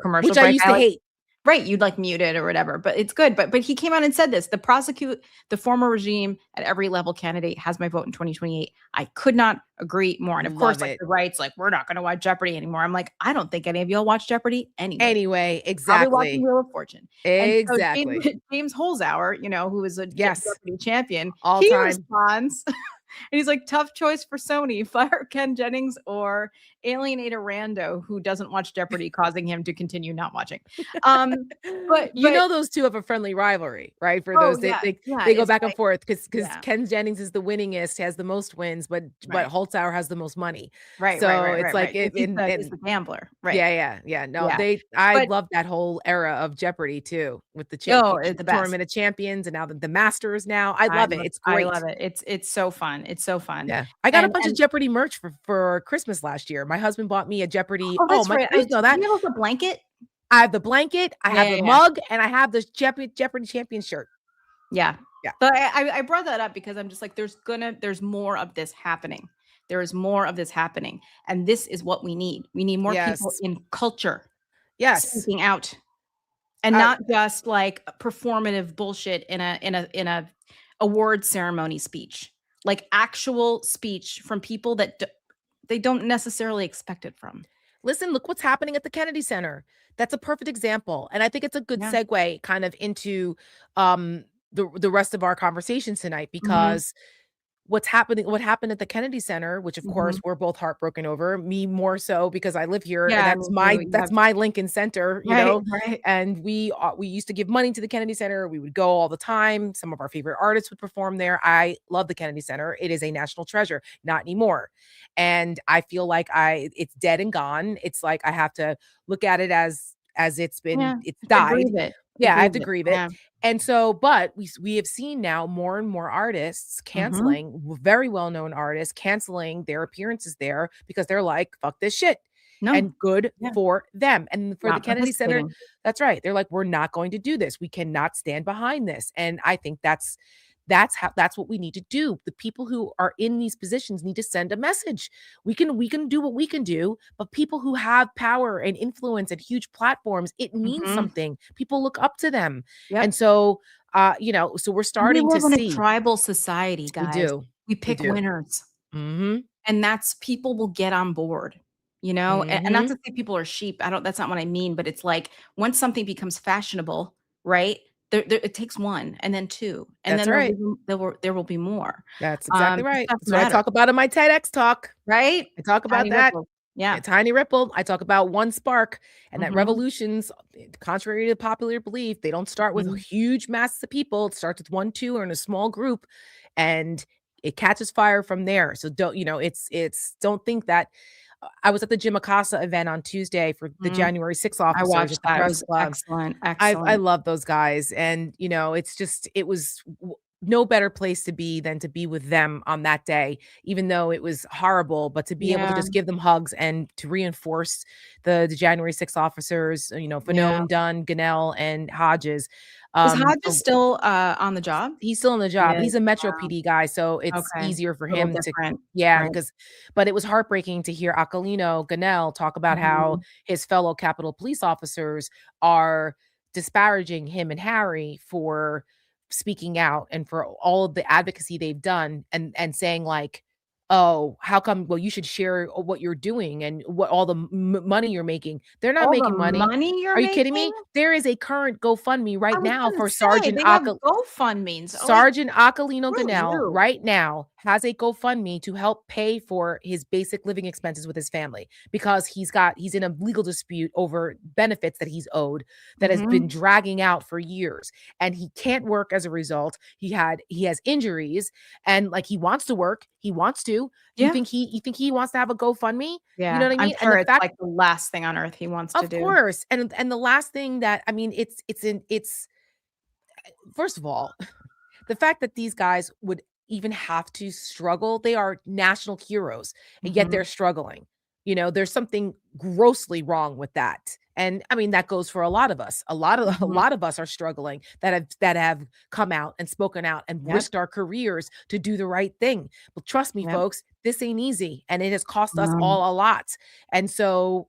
commercial, which I used to hate. Right, you'd mute it or whatever, but it's good. But he came out and said this: the former regime at every level candidate has my vote in 2028. I could not agree more. And of course, the right's we're not going to watch Jeopardy anymore. I'm like, I don't think any of y'all watch Jeopardy anyway. Anyway, exactly. Probably watching Wheel of Fortune. Exactly. So James Holzhauer, who is a Jeopardy champion, all he time responds. And he's like, tough choice for Sony, fire Ken Jennings or alienate a rando who doesn't watch Jeopardy, causing him to continue not watching. But those two have a friendly rivalry, right? For those they go back and forth because Ken Jennings is the winningest, has the most wins, but Holzhauer has the most money. Right. So it's it's the gambler. Right. Yeah. No, I love that whole era of Jeopardy too, with the Tournament of Champions and now the Masters now. I love it. It's great. I love it. It's so fun. It's so fun. Yeah. I got a bunch of Jeopardy merch for Christmas last year. My husband bought me a Jeopardy. Oh, that's right. Know that. Do you have the blanket? I have the blanket. I have the mug, and I have the Jeopardy champion shirt. Yeah. But I brought that up because I'm just like, there's more of this happening. There is more of this happening, and this is what we need. We need more people in culture. Yes, speaking out, and not just performative bullshit in a award ceremony speech. Actual speech from people that they don't necessarily expect it from. Listen, look what's happening at the Kennedy Center. That's a perfect example. And I think it's a good segue kind of into the rest of our conversation tonight, because what happened at the Kennedy Center, which of course we're both heartbroken over, me more so because I live here, and that's my Lincoln Center, you know. Right. And we used to give money to the Kennedy Center. We would go all the time. Some of our favorite artists would perform there. I love the Kennedy Center. It is a national treasure. Not anymore. And I feel like it's dead and gone. It's like I have to look at it as it's died. Yeah, I have to grieve it. And so, but we have seen now more and more artists canceling, very well-known artists canceling their appearances there because they're like, fuck this shit. And good for them. And for the Kennedy Center, that's right. They're like, we're not going to do this. We cannot stand behind this. And I think that's what we need to do. The people who are in these positions need to send a message. We can do what we can do, but people who have power and influence and huge platforms, it means something. People look up to them. And so so we're starting to see. We live in a tribal society, guys. We do. We pick winners. And that's, people will get on board, and not to say people are sheep. That's not what I mean, but it's like once something becomes fashionable, right? It takes one, and then two, and That's then right. there will be more. That's exactly right. Stuff That's what I matters. talk about in my TEDx talk. Right? I talk about Tiny that. ripple. Yeah. A tiny ripple. I talk about one spark, and that revolutions, contrary to popular belief, they don't start with huge masses of people. It starts with 1, 2, or in a small group, and it catches fire from there. So don't don't think that. I was at the Jim Acosta event on Tuesday for the January 6th officers. I watched at the that. It Press was Club. excellent. I love those guys. And, it was no better place to be than to be with them on that day, even though it was horrible, but to be able to just give them hugs and to reinforce the January 6th officers, Fanone, Dunn, Ganell, and Hodges. Is Hodges still on the job? He's still on the job. He's a Metro PD guy, so it's easier for him to, but it was heartbreaking to hear Aquilino Ganell talk about how his fellow Capitol Police officers are disparaging him and Harry for speaking out and for all of the advocacy they've done, and saying like, oh, how come? Well, you should share what you're doing and what all the money you're making. They're not making money. Are you kidding me? There is a current GoFundMe right now for Sergeant GoFundMe. Sergeant Aquilino Ganell right now has a GoFundMe to help pay for his basic living expenses with his family, because he's in a legal dispute over benefits that he's owed that has been dragging out for years, and he can't work as a result. He has injuries, and like, he wants to work. He wants to. You think he wants to have a GoFundMe? Yeah. You know what I mean? I'm sure and it's like the last thing on earth he wants to do. Of course. And the last thing that, I mean, it's first of all, the fact that these guys would even have to struggle, they are national heroes, and yet they're struggling. There's something grossly wrong with that. And I mean, that goes for a lot of us. A lot of us are struggling that have come out and spoken out and risked our careers to do the right thing. But trust me, folks, this ain't easy, and it has cost us all a lot. And so,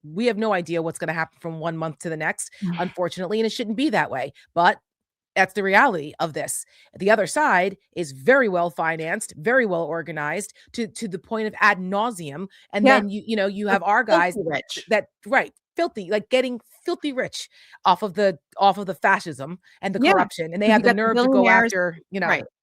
we have no idea what's going to happen from one month to the next, unfortunately, and it shouldn't be that way. But that's the reality of this. The other side is very well financed, very well organized, to the point of ad nauseum. And then you have our guys filthy, like getting filthy rich off of the fascism and the corruption, and they have the nerve to go after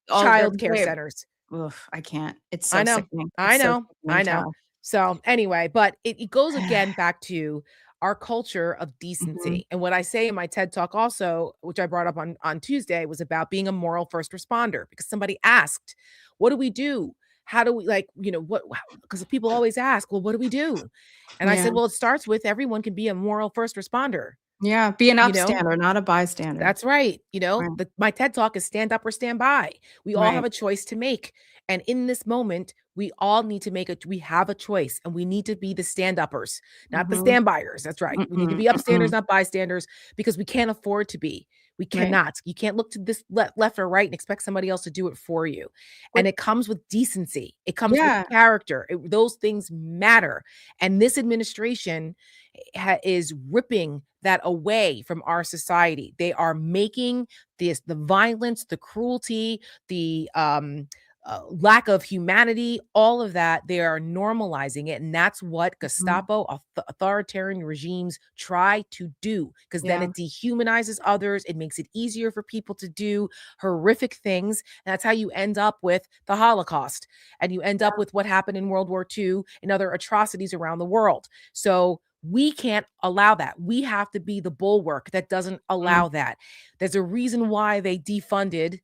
child care centers. Ugh, I can't. It's so I know. sickening. I It's so know. sickening I to know. us. So anyway, but it goes again back to our culture of decency. And what I say in my TED talk also, which I brought up on Tuesday, was about being a moral first responder, because somebody asked, what do we do? How do we, because people always ask, well, what do we do? And I said, well, it starts with everyone can be a moral first responder. Yeah, be an upstander, not a bystander. That's right. My TED talk is stand up or stand by. We all have a choice to make. And in this moment, we all need to we have a choice, and we need to be the stand-uppers, not the stand-byers. That's right. We need to be upstanders, not bystanders, because we can't afford to be. We cannot. You can't look to this left or right and expect somebody else to do it for you. And it comes with decency. It comes with character. Those things matter. And this administration is ripping that away from our society. They are making the violence, the cruelty, the lack of humanity, all of that, they are normalizing it. And that's what Gestapo, authoritarian regimes try to do, because then it dehumanizes others. It makes it easier for people to do horrific things. And that's how you end up with the Holocaust. And you end up with what happened in World War II and other atrocities around the world. So we can't allow that. We have to be the bulwark that doesn't allow that. There's a reason why they defunded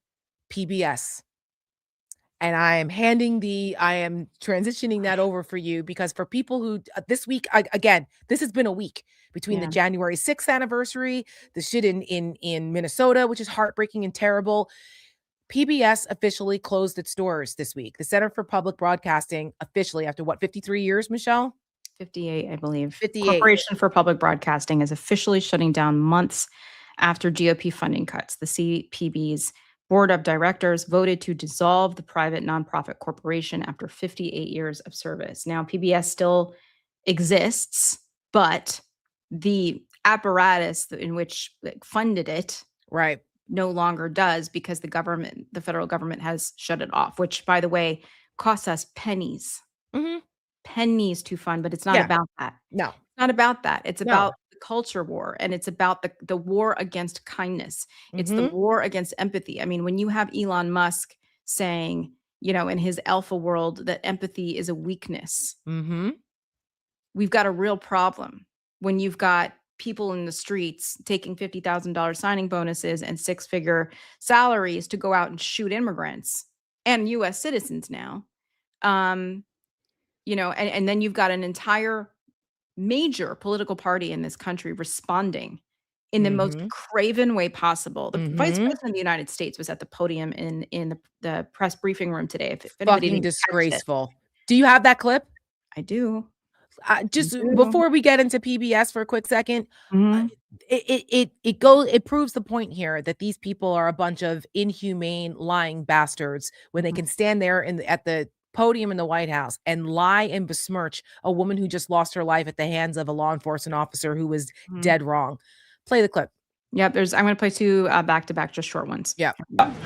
PBS. And I am transitioning that over for you, because for people who this week, again, this has been a week between the January 6th anniversary, the shit in Minnesota, which is heartbreaking and terrible. PBS officially closed its doors this week. The Center for Public Broadcasting officially, after what, 53 years, Michelle? 58, I believe. 58. Corporation for Public Broadcasting is officially shutting down months after GOP funding cuts. The CPB's board of directors voted to dissolve the private nonprofit corporation after 58 years of service. Now, PBS still exists, but the apparatus in which funded it no longer does, because the federal government has shut it off, which, by the way, costs us pennies. Pennies to fund, but it's not about that. No. It's not about that. It's about the culture war, and it's about the war against kindness. It's the war against empathy. I mean, when you have Elon Musk saying, in his alpha world, that empathy is a weakness, we've got a real problem. When you've got people in the streets taking $50,000 signing bonuses and six-figure salaries to go out and shoot immigrants and U.S. citizens now, and then you've got an entire major political party in this country responding in the most craven way possible. The vice president of the United States was at the podium in the press briefing room today. If anybody Fucking didn't catch disgraceful. Do you have that clip? I do. Just before we get into PBS for a quick second, it proves the point here that these people are a bunch of inhumane, lying bastards when they can stand there at the podium in the White House and lie and besmirch a woman who just lost her life at the hands of a law enforcement officer who was dead wrong. Play the clip. Yep, I'm going to play two back-to-back, just short ones. Yeah.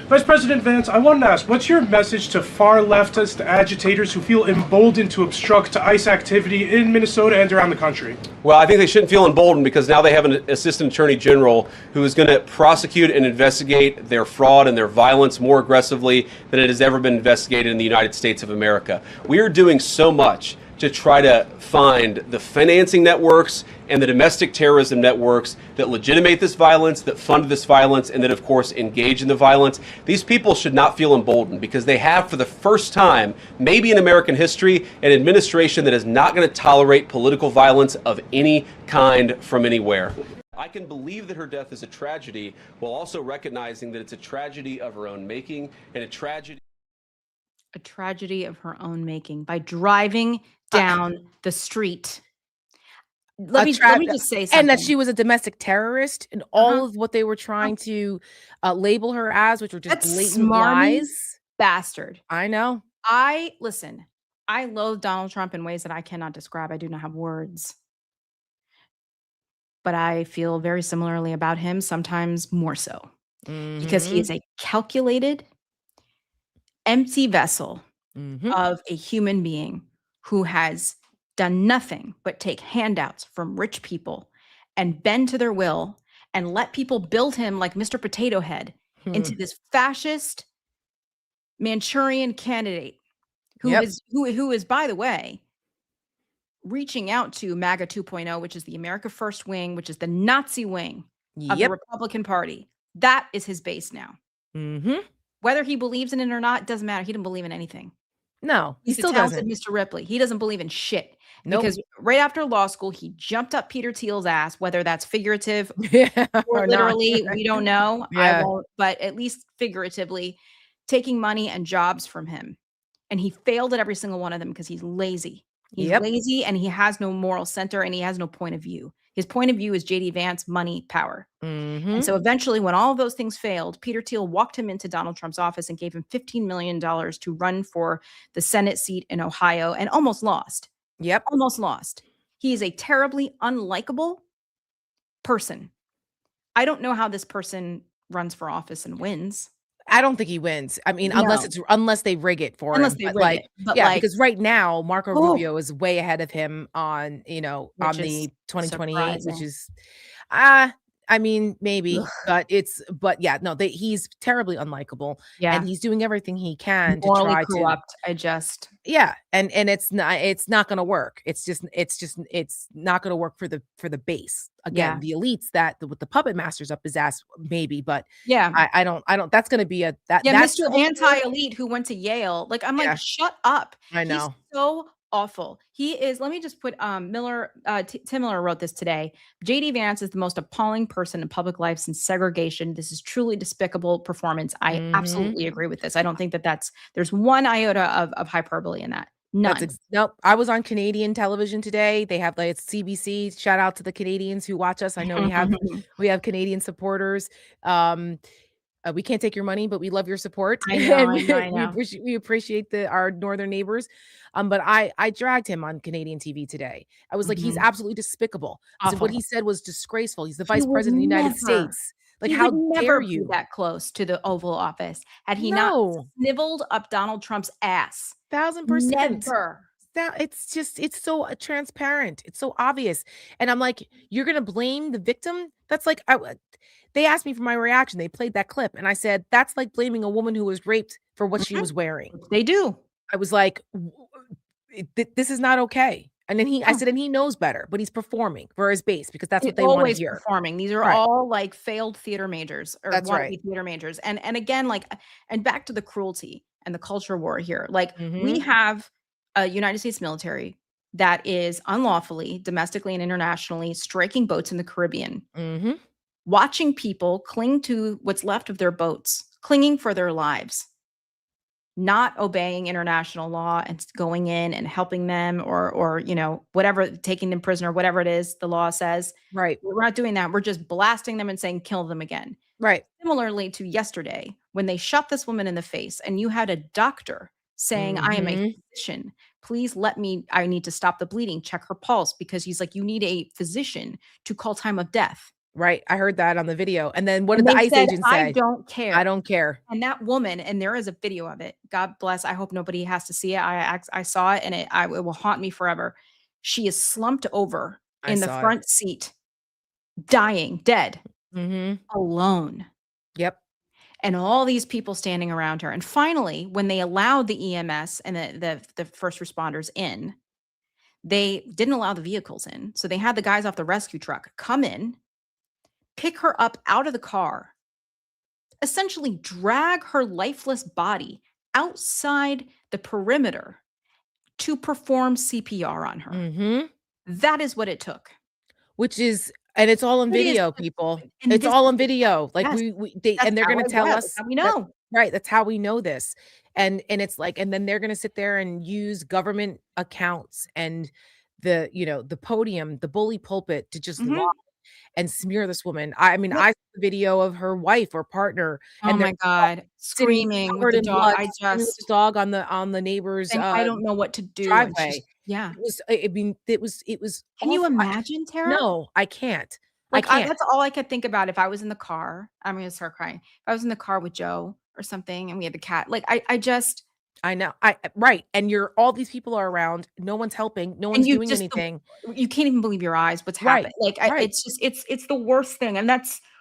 Vice President Vance, I wanted to ask, what's your message to far leftist agitators who feel emboldened to obstruct ICE activity in Minnesota and around the country? Well, I think they shouldn't feel emboldened, because now they have an assistant attorney general who is going to prosecute and investigate their fraud and their violence more aggressively than it has ever been investigated in the United States of America. We are doing so much to try to find the financing networks and the domestic terrorism networks that legitimate this violence, that fund this violence, and that, of course, engage in the violence. These people should not feel emboldened, because they have, for the first time, maybe in American history, an administration that is not going to tolerate political violence of any kind from anywhere. I can believe that her death is a tragedy, while also recognizing that it's a tragedy of her own making, and a tragedy of her own making by driving down the street. Let me just say something. And that she was a domestic terrorist, and all of what they were trying to label her as, which were just blatant lies. Bastard. I know. I loathe Donald Trump in ways that I cannot describe. I do not have words. But I feel very similarly about him, sometimes more so. Because he is a calculated, empty vessel of a human being who has done nothing but take handouts from rich people and bend to their will and let people build him like Mr. Potato Head into this fascist Manchurian candidate who is, by the way, reaching out to MAGA 2.0, which is the America First wing, which is the Nazi wing of the Republican Party. That is his base now. Whether he believes in it or not, doesn't matter. He didn't believe in anything. No, he still talented doesn't. Mr. Ripley. He doesn't believe in shit. Nope. Because right after law school, he jumped up Peter Thiel's ass, whether that's figurative or literally, we don't know. I won't, but at least figuratively, taking money and jobs from him. And he failed at every single one of them because he's lazy. He's lazy, and he has no moral center, and he has no point of view. His point of view is JD Vance, money, power. And so eventually, when all of those things failed, Peter Thiel walked him into Donald Trump's office and gave him $15 million to run for the Senate seat in Ohio, and almost lost. Almost lost. He is a terribly unlikable person. I don't know how this person runs for office and wins. I don't think he wins. I mean, No. unless they rig it for Unless him. they But rig like, it. But yeah, like, because right now Marco oh, Rubio is way ahead of him on, on which the is 2028, which surprising. is I mean, maybe, Ugh. but yeah, no, he's terribly unlikable, Yeah. and he's doing everything he can to Morally try to, corrupt. yeah, and it's not going to work. It's not going to work for the base. Again, Yeah. the elites with the puppet masters up his ass, maybe, but Yeah. I don't. That's going to be Yeah, that's Mr. Anti-elite who went to Yale. Like, I'm Yeah. like, shut up. I He's know. so awful. He is. Let me just put Miller. Tim Miller wrote this today. JD Vance is the most appalling person in public life since segregation. This is truly despicable performance. I absolutely agree with this. I don't think there's one iota of hyperbole in that. None. Nope. I was on Canadian television today. They have it's CBC. Shout out to the Canadians who watch us. I know we have Canadian supporters. We can't take your money, but we love your support. I know. We appreciate our northern neighbors. But I dragged him on Canadian TV today. I was like, he's absolutely despicable. I said, what he said was disgraceful. He's the vice president of the United States. Like, how dare you? Be that close to the Oval Office had he not sniveled up Donald Trump's ass? 1000%. Never. It's so transparent. It's so obvious. And I'm like, you're going to blame the victim? That's like, they asked me for my reaction. They played that clip. And I said, that's like blaming a woman who was raped for what she was wearing. They do. I was like, this is not okay. And then I said, and he knows better, but he's performing for his base because that's what they want to hear. Performing. These are all like failed theater majors or theater majors. And again, like, and back to the cruelty and the culture war here. Like, we have a United States military that is unlawfully, domestically and internationally striking boats in the Caribbean, watching people cling to what's left of their boats, clinging for their lives, not obeying international law and going in and helping them or whatever, taking them prisoner, whatever it is the law says. Right. We're not doing that. We're just blasting them and saying, kill them again. Right. Similarly to yesterday, when they shot this woman in the face and you had a doctor saying, I am a physician. Please I need to stop the bleeding, check her pulse, because he's like, you need a physician to call time of death. Right. I heard that on the video. And then what did the ICE agent say? I don't care. I don't care. And that woman, and there is a video of it. God bless. I hope nobody has to see it. I saw it and it will haunt me forever. She is slumped over in the front seat, dying, dead, alone. Yep. And all these people standing around her. And finally, when they allowed the EMS and the first responders in, they didn't allow the vehicles in. So they had the guys off the rescue truck come in, pick her up out of the car, essentially drag her lifeless body outside the perimeter to perform CPR on her. That is what it took. And it's all on video, people. It's all on video. Like and they're going to tell us. We know. Right. That's how we know this. And it's like, and then they're going to sit there and use government accounts and the podium, the bully pulpit to just lie and smear this woman. I mean, I saw the video of her wife or partner. Oh my God. Screaming with the dog. The dog on the neighbor's I don't know what to do. Driveway. Yeah. It was Can you imagine, Tara? No, I can't. Like, that's all I could think about if I was in the car. I'm going to start crying. If I was in the car with Joe or something and we had the cat, like I know. Right. And all these people are around. No one's helping. No one's doing anything. You can't even believe your eyes. What's happening? Like, it's just, it's the worst thing. And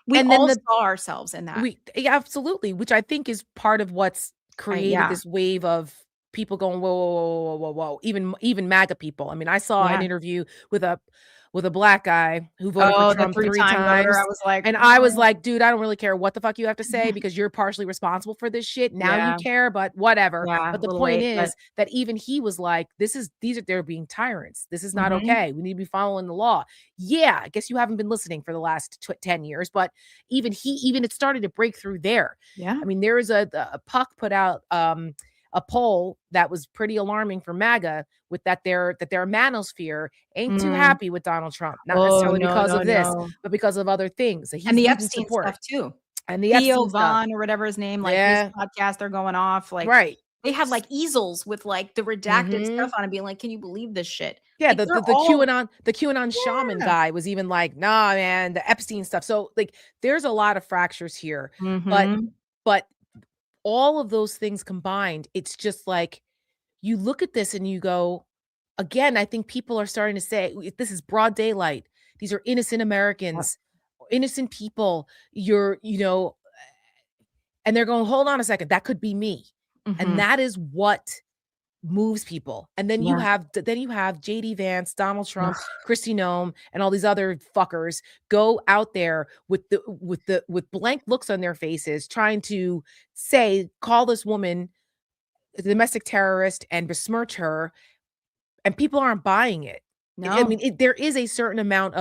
we all saw ourselves in that. Absolutely. Which I think is part of what's created this wave of people going, whoa, whoa, whoa, whoa, whoa, whoa. Even MAGA people. I mean, I saw an interview with a black guy who voted for Trump 3 times. I was like, I was like, dude, I don't really care what the fuck you have to say because you're partially responsible for this shit. Now you care, but whatever. Yeah, but the point is that even he was like, they're being tyrants. This is not okay. We need to be following the law. Yeah, I guess you haven't been listening for the last 10 years, but even it started to break through there. Yeah. I mean, there is a Puck put out a poll that was pretty alarming for MAGA with that their manosphere ain't too happy with Donald Trump, not necessarily because of this, but because of other things. So and the Epstein stuff too. And the Theo Von or whatever his name, like his podcast, they're going off. Like they had like easels with like the redacted stuff on it, being like, "Can you believe this shit?" Yeah, like, the QAnon shaman guy was even like, "Nah, man, the Epstein stuff." So like, there's a lot of fractures here, but all of those things combined, it's just like you look at this and you go, again, I think people are starting to say this is broad daylight. These are innocent Americans, innocent people. And they're going, hold on a second, that could be me. And that is what moves people. And then you have JD Vance, Donald Trump, Kristi Noem, and all these other fuckers go out there with blank looks on their faces, trying to call this woman a domestic terrorist and besmirch her, and people aren't buying it. No. I mean, there is a certain amount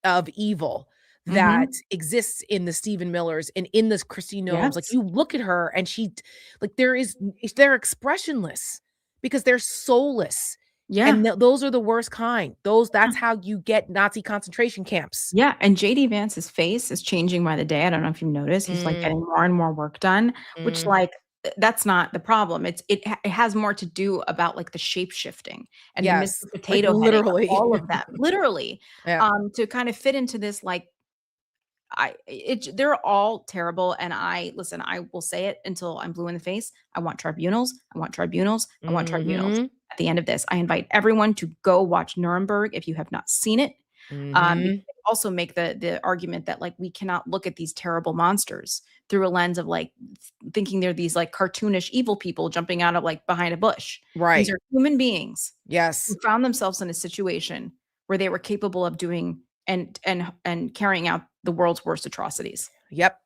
of evil that exists in the Stephen Millers and in this Kristi Noems. Like, you look at her and they're expressionless because they're soulless. Yeah. And those are the worst kind. That's how you get Nazi concentration camps. Yeah. And JD Vance's face is changing by the day. I don't know if you've noticed. He's like getting more and more work done, which like, that's not the problem. It has more to do about like the shape shifting and the Mr. Potato like, Head, literally all of them, literally, to kind of fit into this like. They're all terrible. And I will say it until I'm blue in the face. I want tribunals. I want tribunals. I want tribunals. At the end of this, I invite everyone to go watch Nuremberg if you have not seen it. Also make the argument that like we cannot look at these terrible monsters through a lens of like thinking they're these like cartoonish evil people jumping out of like behind a bush. Right. These are human beings. Yes. Who found themselves in a situation where they were capable of doing and carrying out the world's worst atrocities. Yep.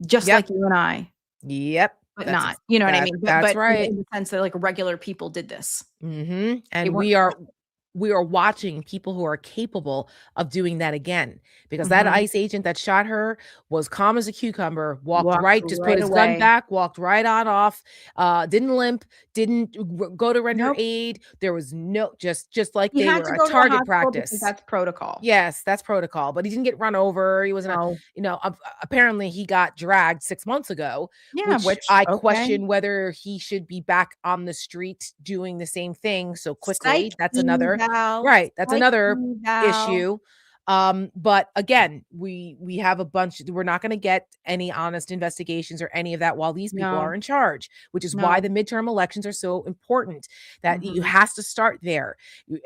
Just like you and I. Yep. But not, you know what I mean? That's right. In the sense that like regular people did this. And we are watching people who are capable of doing that again, because that ICE agent that shot her was calm as a cucumber, walked right, just put his gun back, walked right on off, didn't limp, didn't go to render aid. There was just like they were a target practice. That's protocol. Yes, that's protocol. But he didn't get run over. He wasn't, apparently he got dragged 6 months ago, which I question whether he should be back on the street doing the same thing so quickly. That's another. Right. That's another issue. But again, we have a bunch. We're not going to get any honest investigations or any of that while these people are in charge, which is why the midterm elections are so important. That you has to start there.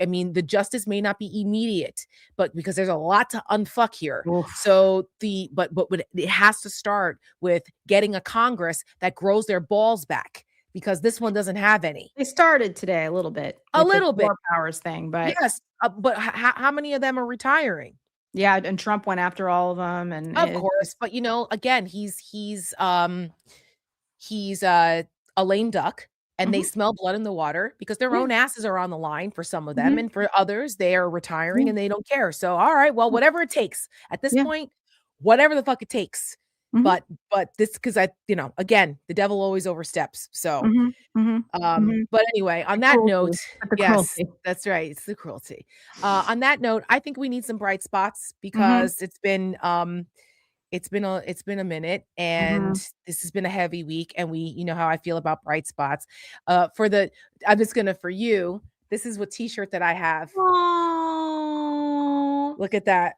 I mean, the justice may not be immediate, but because there's a lot to unfuck here. So but it has to start with getting a Congress that grows their balls back, because this one doesn't have any. They started today a little bit. War powers thing, but yes. But how many of them are retiring? Yeah, and Trump went after all of them, and of course. But again, he's a lame duck, and they smell blood in the water because their own asses are on the line for some of them, and for others, they are retiring and they don't care. So, all right, well, whatever it takes at this point, whatever the fuck it takes. But this, because again, the devil always oversteps. So, but anyway, on that note, yes, that's right. It's the cruelty. On that note, I think we need some bright spots, because it's been a minute, and this has been a heavy week, and you know how I feel about bright spots. For you, this is what t-shirt that I have. Oh, look at that.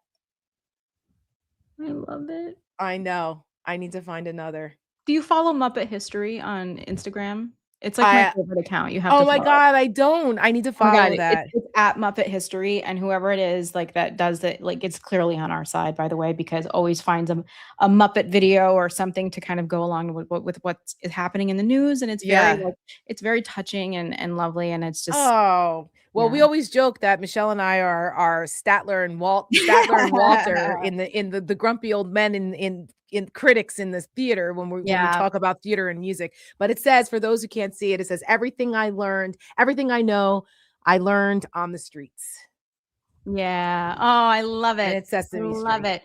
I love it. I know. I need to find another. Do you follow Muppet History on Instagram? It's like my favorite account. You have to follow. My God, I don't. I need to follow that. It's at Muppet History, and whoever it is like that does it, like it's clearly on our side, by the way, because always finds a Muppet video or something to kind of go along with what's happening in the news, and it's very it's very touching and lovely, and it's just we always joke that Michelle and I are Statler and Walter in the grumpy old men in critics in this theater when we talk about theater and music. But it says, for those who can't see it, it says, everything I know, I learned on the streets. Yeah. Oh, I love it. And it's Sesame Street. Love it.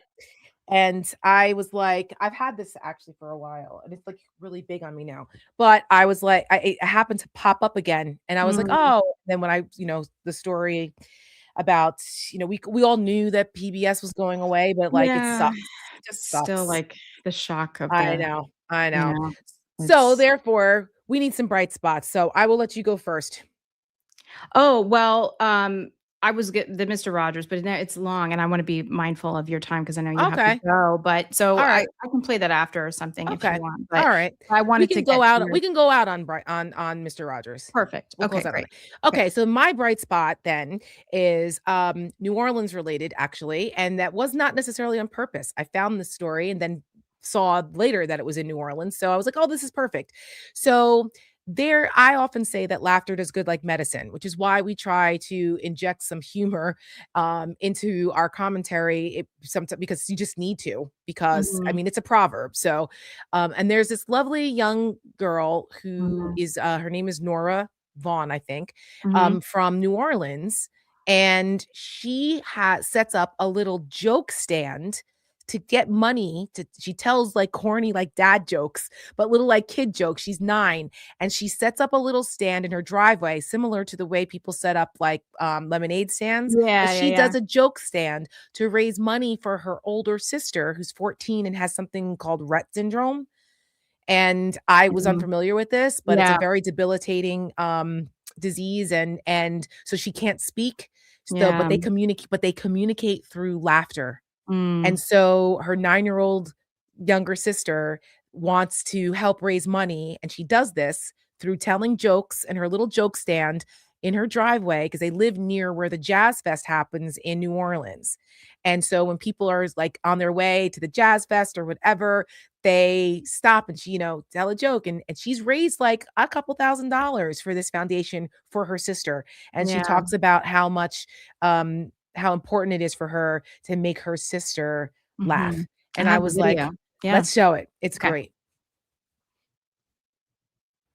And I was like, I've had this actually for a while, and it's like really big on me now. But I was like, it happened to pop up again, and I was like, oh. Then when I, the story about, we all knew that PBS was going away, but like it sucks. It just sucks. Still like the shock of I know. So therefore, we need some bright spots. So I will let you go first. Oh, well, I was get the Mr. Rogers, but it's long, and I want to be mindful of your time because I know you have Okay. to go. But so All right. I can play that after or something if Okay. you want. But All right. I wanted to get to We can go out on on Mr. Rogers. perfect. We'll Okay, close out on great. that. Okay, so my bright spot then is New Orleans related, actually, and that was not necessarily on purpose. I found the story and then saw later that it was in New Orleans. So I was like, oh, this is perfect. So there, I often say that laughter does good like medicine, which is why we try to inject some humor into our commentary sometimes, because you just need to, because I Mhm. mean, it's a proverb. So and there's this lovely young girl who Mhm. is her name is Nora Vaughn, I think, Mhm. from New Orleans, and she sets up a little joke stand to get money. She tells like corny like dad jokes, but little like kid jokes. She's 9, and she sets up a little stand in her driveway, similar to the way people set up like lemonade stands. But Yeah, yeah, she yeah. does a joke stand to raise money for her older sister, who's 14 and has something called Rett syndrome. And I was Mhm. unfamiliar with this, but it's a Yeah. very debilitating disease, and so she can't speak. So, Yeah. but they communicate through laughter. Mm. And so her 9-year-old younger sister wants to help raise money, and she does this through telling jokes in her little joke stand in her driveway, because they live near where the Jazz Fest happens in New Orleans. And so when people are like on their way to the Jazz Fest or whatever, they stop and she, tell a joke, and she's raised like a couple $1,000s for this foundation for her sister. And she Yeah. talks about how important it is for her to make her sister laugh. Mhm. I And I have the was like, video. Yeah. let's show it. It's Okay. great.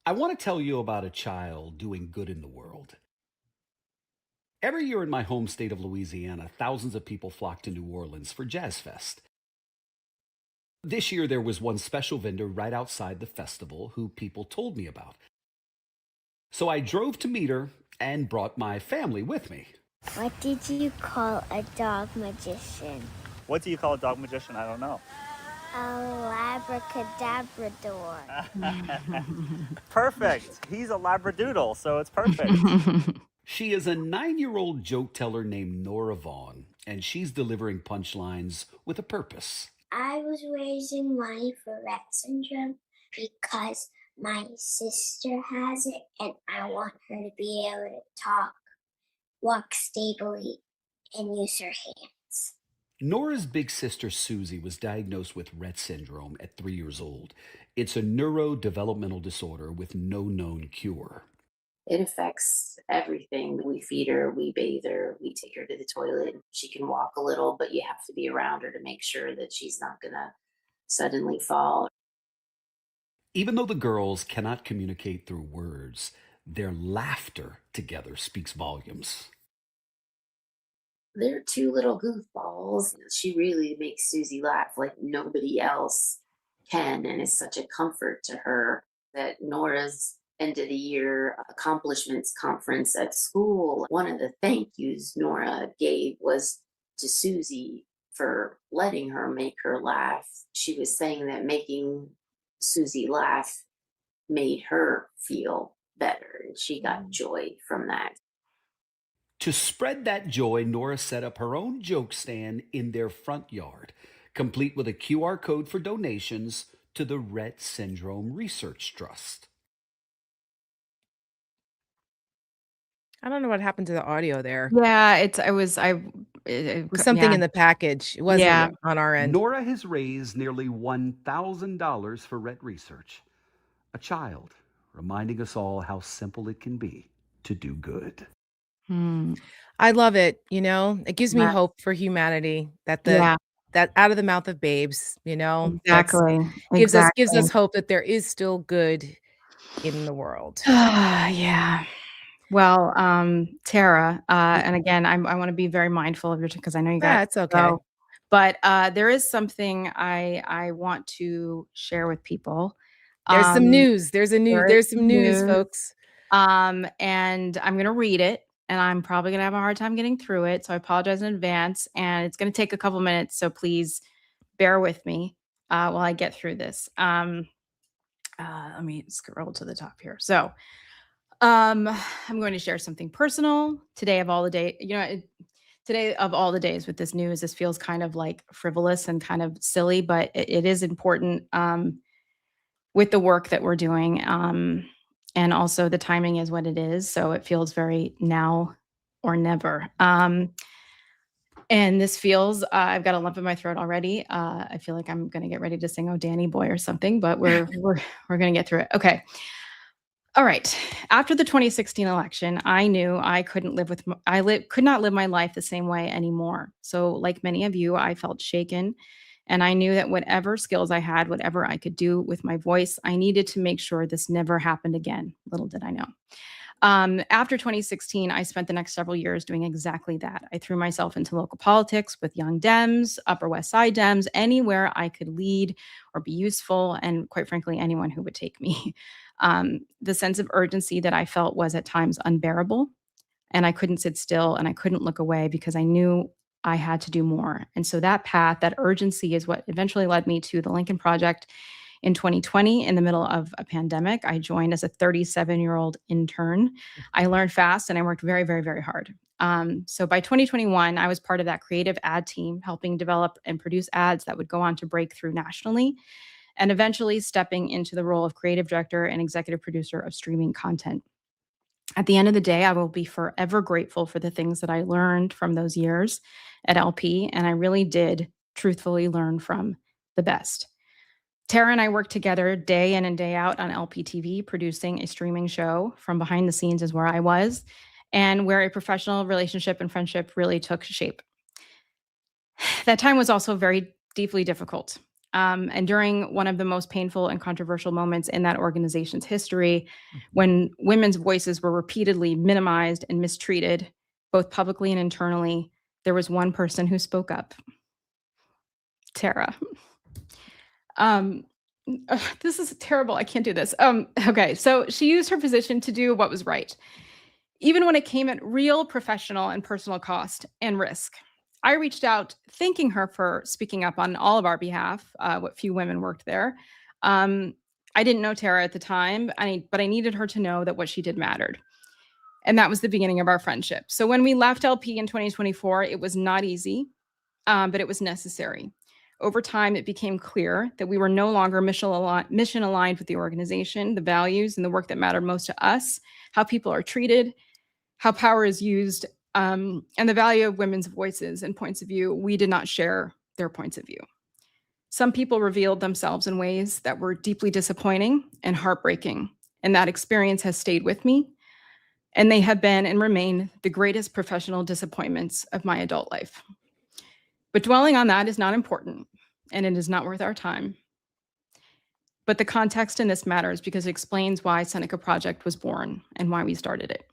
I want to tell you about a child doing good in the world. Every year in my home state of Louisiana, thousands of people flock to New Orleans for Jazz Fest. This year, there was one special vendor right outside the festival who people told me about. So I drove to meet her and brought my family with me. What did you call a dog magician? What do you call a dog magician? I don't know. A labracadabrador. Perfect. He's a labradoodle, so it's perfect. She is a 9-year-old joke teller named Nora Vaughn, and she's delivering punchlines with a purpose. I was raising money for Rett syndrome because my sister has it, and I want her to be able to talk, walk stably, and use her hands. Nora's big sister Susie was diagnosed with Rett syndrome at 3 years old. It's a neurodevelopmental disorder with no known cure. It affects everything. We feed her, we bathe her, we take her to the toilet. She can walk a little, but you have to be around her to make sure that she's not going to suddenly fall. Even though the girls cannot communicate through words, their laughter together speaks volumes. They're 2 little goofballs. She really makes Susie laugh like nobody else can, and it's such a comfort to her that Nora's end of the year accomplishments conference at school, one of the thank yous Nora gave was to Susie for letting her make her laugh. She was saying that making Susie laugh made her feel better, and she got joy from that. To spread that joy, Nora set up her own joke stand in their front yard, complete with a QR code for donations to the Rett Syndrome Research Trust. I don't know what happened to the audio there. Yeah, it was something yeah. in the package. It wasn't on our end. Nora has raised nearly $1,000 for Rett research. A child reminding us all how simple it can be to do good. I love it. It gives me Yeah. hope for humanity that Yeah. that out of the mouth of babes, Exactly. gives us Exactly. hope that there is still good in the world. Yeah. Well, Tara, and again, I want to be very mindful of your time because I know you got Yeah, it's to okay. go. But there is something I want to share with people. There's some news. There's some news, folks. And I'm gonna read it, and I'm probably gonna have a hard time getting through it. So I apologize in advance, and it's gonna take a couple minutes. So please bear with me while I get through this. Let me scroll to the top here. So I'm going to share something personal today of all the day. Today of all the days with this news, this feels kind of like frivolous and kind of silly, but it is important with the work that we're doing. And also the timing is what it is. So it feels very now or never. And this feels, I've got a lump in my throat already. I feel like I'm going to get ready to sing "Oh Danny Boy" or something, but we're going to get through it. Okay. All right. After the 2016 election, I knew I couldn't live with, could not live my life the same way anymore. So like many of you, I felt shaken. And I knew that whatever skills I had, whatever I could do with my voice, I needed to make sure this never happened again. Little did I know. After 2016, I spent the next several years doing exactly that. I threw myself into local politics with Young Dems, Upper West Side Dems, anywhere I could lead or be useful, and quite frankly, anyone who would take me. The sense of urgency that I felt was at times unbearable, and I couldn't sit still and I couldn't look away because I knew I had to do more. And so that path, that urgency is what eventually led me to the Lincoln Project in 2020 in the middle of a pandemic. I joined as a 37-year-old intern. I learned fast and I worked very, very, very hard. So by 2021, I was part of that creative ad team, helping develop and produce ads that would go on to break through nationally, and eventually stepping into the role of creative director and executive producer of streaming content. At the end of the day, I will be forever grateful for the things that I learned from those years at LP, and I really did truthfully learn from the best. Tara and I worked together day in and day out on LP TV, producing a streaming show. From behind the scenes is where I was, and where a professional relationship and friendship really took shape. That time was also very deeply difficult. And during one of the most painful and controversial moments in that organization's history, when women's voices were repeatedly minimized and mistreated, both publicly and internally, there was one person who spoke up. Tara. This is terrible. I can't do this. Okay, so she used her position to do what was right, even when it came at real professional and personal cost and risk. I reached out thanking her for speaking up on all of our behalf, what few women worked there. I didn't know Tara at the time, but I needed her to know that what she did mattered. And that was the beginning of our friendship. So when we left LP in 2024, it was not easy, but it was necessary. Over time, it became clear that we were no longer mission aligned with the organization, the values, and the work that mattered most to us, how people are treated, how power is used, and the value of women's voices and points of view. We did not share their points of view. Some people revealed themselves in ways that were deeply disappointing and heartbreaking, and that experience has stayed with me, and they have been and remain the greatest professional disappointments of my adult life. But dwelling on that is not important, and it is not worth our time. But the context in this matters because it explains why Seneca Project was born and why we started it.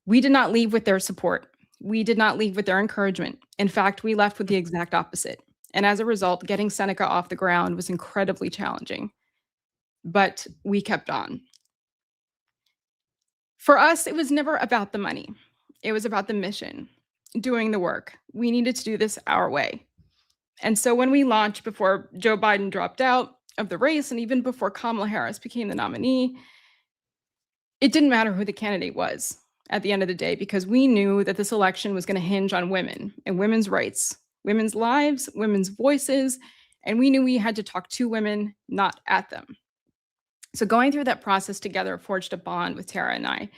We did not leave with their support. We did not leave with their encouragement. In fact, we left with the exact opposite. And as a result, getting Seneca off the ground was incredibly challenging. But we kept on. For us, it was never about the money. It was about the mission, doing the work. We needed to do this our way. And so when we launched before Joe Biden dropped out of the race and even before Kamala Harris became the nominee, it didn't matter who the candidate was at the end of the day, because we knew that this election was going to hinge on women and women's rights, women's lives, women's voices, and we knew we had to talk to women, not at them. So going through that process together forged a bond with Tara and I,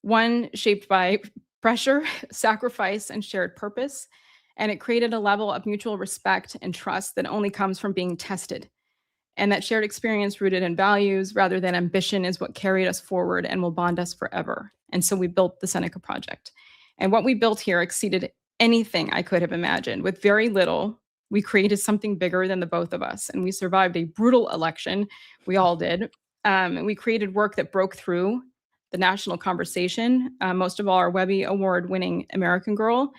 one shaped by pressure, sacrifice, and shared purpose, and it created a level of mutual respect and trust that only comes from being tested. And that shared experience rooted in values rather than ambition is what carried us forward and will bond us forever. And so we built the Seneca Project. And what we built here exceeded anything I could have imagined. With very little, we created something bigger than the both of us. And we survived a brutal election. We all did. And we created work that broke through the national conversation, most of all our Webby Award-winning American Girl.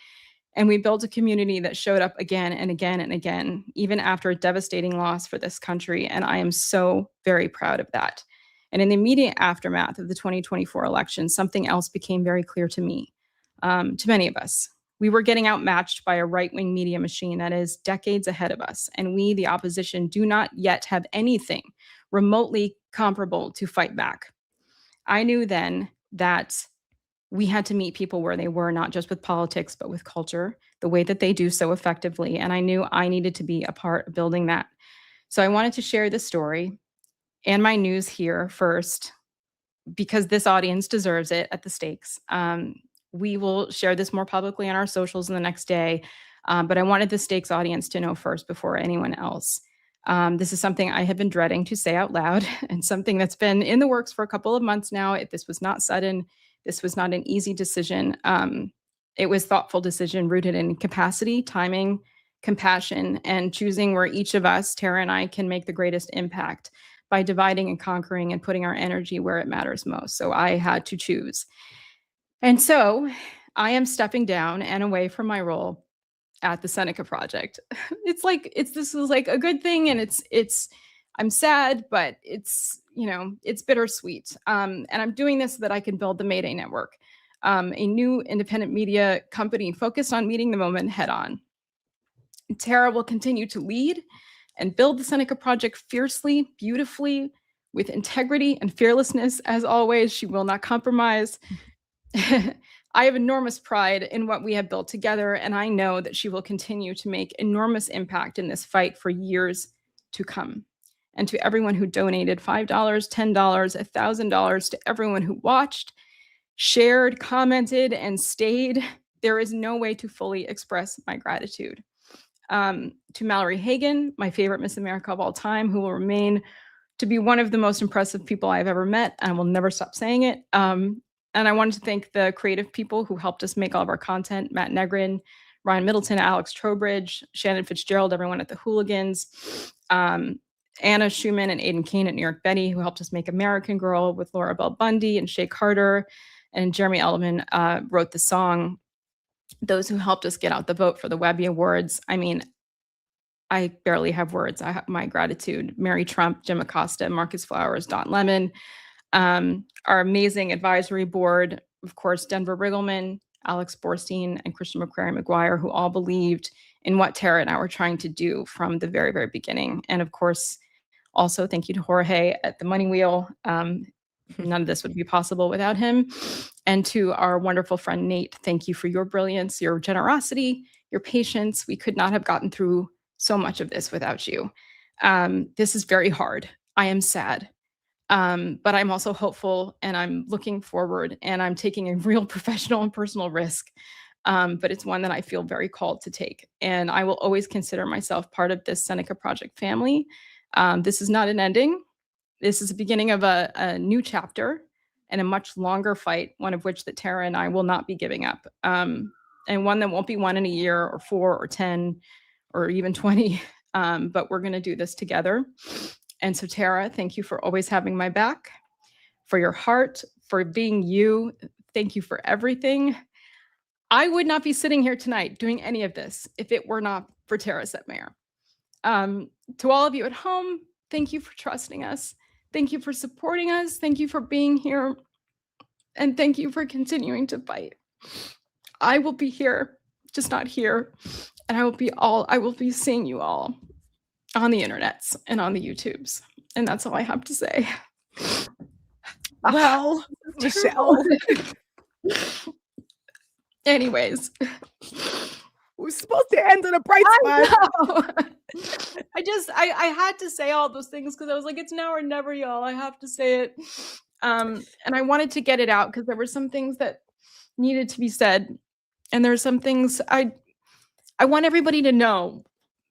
And we built a community that showed up again and again and again, even after a devastating loss for this country. And I am so very proud of that. And in the immediate aftermath of the 2024 election, something else became very clear to me, to many of us. We were getting outmatched by a right-wing media machine that is decades ahead of us. And we, the opposition, do not yet have anything remotely comparable to fight back. I knew then that we had to meet people where they were, not just with politics, but with culture, the way that they do so effectively. And I knew I needed to be a part of building that. So I wanted to share this story and my news here first, because this audience deserves it at the stakes. We will share this more publicly on our socials in the next day, but I wanted the stakes audience to know first before anyone else. This is something I have been dreading to say out loud and something that's been in the works for a couple of months now. This was not sudden. This was not an easy decision. It was thoughtful decision rooted in capacity, timing, compassion, and choosing where each of us, Tara and I, can make the greatest impact by dividing and conquering and putting our energy where it matters most. So I had to choose. And so I am stepping down and away from my role at the Seneca Project. This is like a good thing, and I'm sad, but it's bittersweet. And I'm doing this so that I can build the Mayday Network, a new independent media company focused on meeting the moment head on. Tara will continue to lead and build the Seneca Project fiercely, beautifully, with integrity and fearlessness. As always, she will not compromise. I have enormous pride in what we have built together, and I know that she will continue to make enormous impact in this fight for years to come. And to everyone who donated $5, $10, $1,000, to everyone who watched, shared, commented, and stayed, there is no way to fully express my gratitude. To Mallory Hagan, my favorite Miss America of all time, who will remain to be one of the most impressive people I've ever met, and I will never stop saying it. And I wanted to thank the creative people who helped us make all of our content: Matt Negrin, Ryan Middleton, Alex Trowbridge, Shannon Fitzgerald, everyone at the Hooligans, Anna Schumann and Aiden Kane at New York Betty, who helped us make American Girl with Laura Bell Bundy, and Shay Carter, and Jeremy Edelman wrote the song. Those who helped us get out the vote for the Webby Awards. I mean, I barely have words. I have my gratitude. Mary Trump, Jim Acosta, Marcus Flowers, Don Lemon, our amazing advisory board, of course, Denver Riggleman, Alex Borstein, and Christian McQuarrie McGuire, who all believed in what Tara and I were trying to do from the very, very beginning. And of course, also thank you to Jorge at the Money Wheel. None of this would be possible without him. And to our wonderful friend, Nate, thank you for your brilliance, your generosity, your patience. We could not have gotten through so much of this without you. This is very hard. I am sad, but I'm also hopeful, and I'm looking forward, and I'm taking a real professional and personal risk. But it's one that I feel very called to take. And I will always consider myself part of this Seneca Project family. This is not an ending. This is the beginning of a new chapter and a much longer fight, one of which that Tara and I will not be giving up. And one that won't be won in a year or 4 or 10 or even 20, but we're gonna do this together. And so Tara, thank you for always having my back, for your heart, for being you. Thank you for everything. I would not be sitting here tonight doing any of this if it were not for Tara Setmayer. To all of you at home, thank you for trusting us. Thank you for supporting us. Thank you for being here. And thank you for continuing to fight. I will be here, just not here. And I will be seeing you all on the internets and on the YouTubes. And that's all I have to say. Well, Michelle. Anyways. We're supposed to end on a bright spot. I had to say all those things because I was like, it's now or never, y'all. I have to say it. And I wanted to get it out because there were some things that needed to be said. And there's some things I want everybody to know,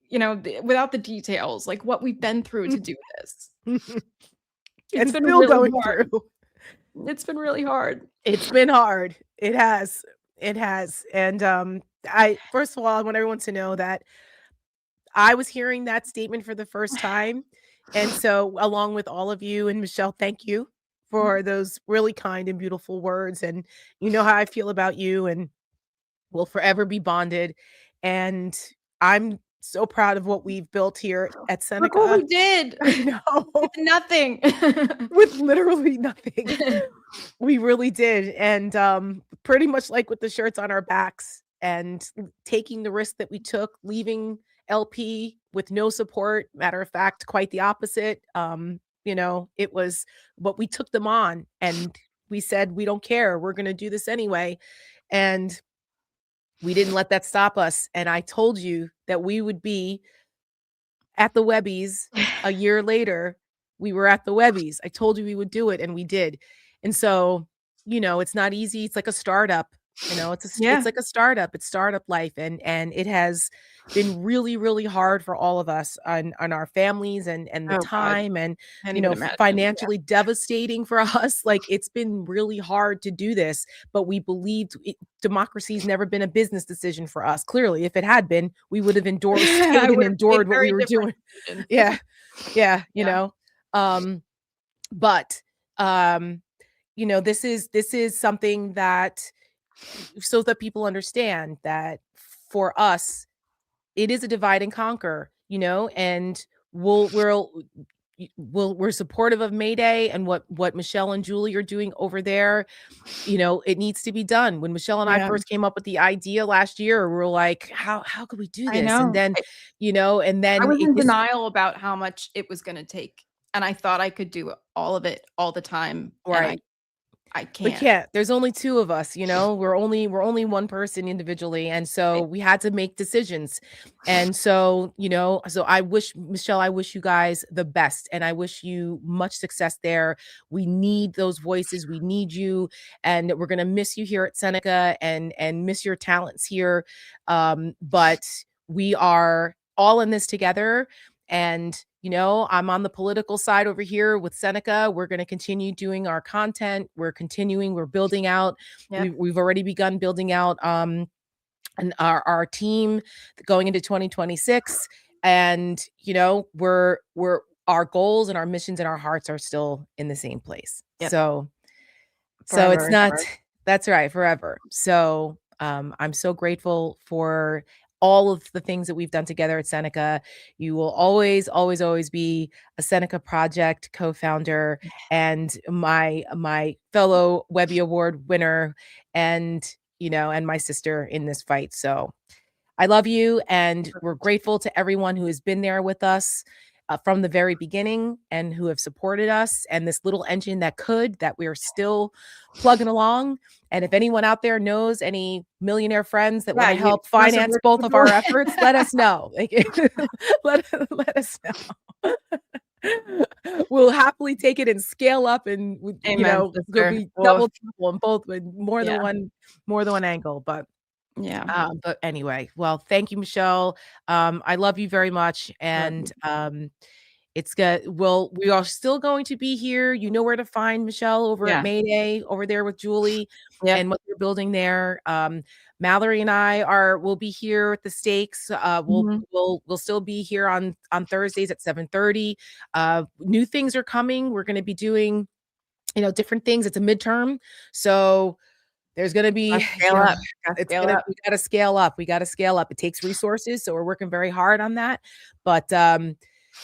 without the details, like what we've been through to do this. It's been still really going hard. through. It's been really hard. It's been hard. It has. And first of all, I want everyone to know that I was hearing that statement for the first time. And so along with all of you, and Michelle, thank you for those really kind and beautiful words. And you know how I feel about you, and we'll forever be bonded. And I'm so proud of what we've built here at Seneca. Look what we did. I know. With nothing. With literally nothing. We really did. And pretty much like with the shirts on our backs and taking the risk that we took, leaving LP with no support. Matter of fact, quite the opposite. It was, but we took them on, and we said, we don't care. We're going to do this anyway. And we didn't let that stop us. And I told you that we would be at the Webbies a year later. We were at the Webbies. I told you we would do it, and we did. And so, it's not easy. It's like a startup. It's like a startup. It's startup life, and it has been really, really hard for all of us on our families and the time, God. and Imagine. financially devastating for us. Like, it's been really hard to do this, but we believed democracy's never been a business decision for us. Clearly, if it had been, we would have endured and endured what we were doing. Yeah, you know. But this is something that, so that people understand that for us, it is a divide and conquer, and we're supportive of May Day and what Michelle and Julie are doing over there. It needs to be done. When Michelle and I first came up with the idea last year, we were like, how could we do this? And then, and then I was in denial about how much it was going to take. And I thought I could do all of it all the time. Right. I can't. We can't. There's only two of us, we're only one person individually. And so we had to make decisions. And so, so I wish, Michelle, I wish you guys the best. And I wish you much success there. We need those voices. We need you. And we're going to miss you here at Seneca and miss your talents here. But we are all in this together. And I'm on the political side over here with Seneca. We're going to continue doing our content. We're building out. Yep. We've already begun building out and our team going into 2026. And, we're our goals and our missions and our hearts are still in the same place. Yep. So Forever, it's not, forever. That's right, forever. So I'm so grateful for all of the things that we've done together at Seneca. You will always, always, always be a Seneca Project co-founder and my fellow Webby Award winner, and and my sister in this fight. So I love you, and we're grateful to everyone who has been there with us from the very beginning and who have supported us, and this little engine that we are still plugging along. And if anyone out there knows any millionaire friends that want to help finance both of our efforts, let us know. Let us know. We'll happily take it and scale up, and Amen, there'll be double, triple, and both with more than one angle. But yeah. But anyway, well, thank you, Michelle. I love you very much. And it's good. Well, we are still going to be here. You know where to find Michelle over at May Day, over there with Julie and what they're building there. Mallory and I will be here at the Stakes. We'll still be here on Thursdays at 7:30. New things are coming. We're going to be doing, different things. It's a midterm. So there's going to be we got to scale up. We got to scale up. It takes resources. So we're working very hard on that. But,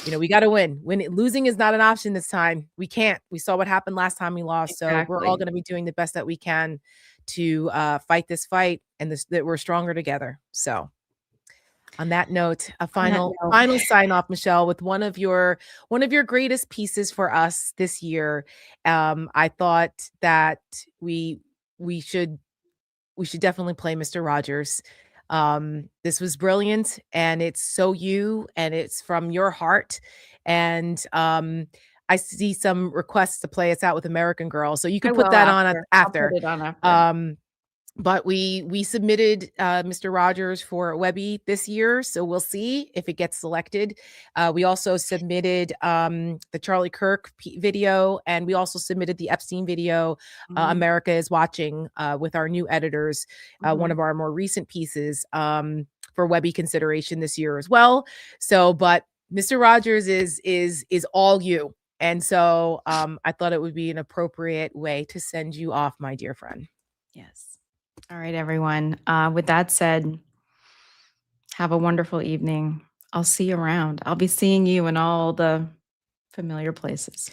we got to win. Losing is not an option this time. We can't. We saw what happened last time we lost. Exactly. So we're all going to be doing the best that we can to fight this fight, and that we're stronger together. So on that note, a final sign off, Michelle, with one of your greatest pieces for us this year. I thought that we should definitely play Mr. Rogers. This was brilliant, and it's so you, and it's from your heart. And I see some requests to play us out with American Girl, so you can put that on after. I'll put it on after. But we submitted Mr. Rogers for Webby this year, so we'll see if it gets selected. We also submitted the Charlie Kirk video, and we also submitted the Epstein video, America is Watching, with our new editors, one of our more recent pieces for Webby consideration this year as well. So, but Mr. Rogers is all you. And so I thought it would be an appropriate way to send you off, my dear friend. Yes. All right, everyone. With that said, have a wonderful evening. I'll see you around. I'll be seeing you in all the familiar places.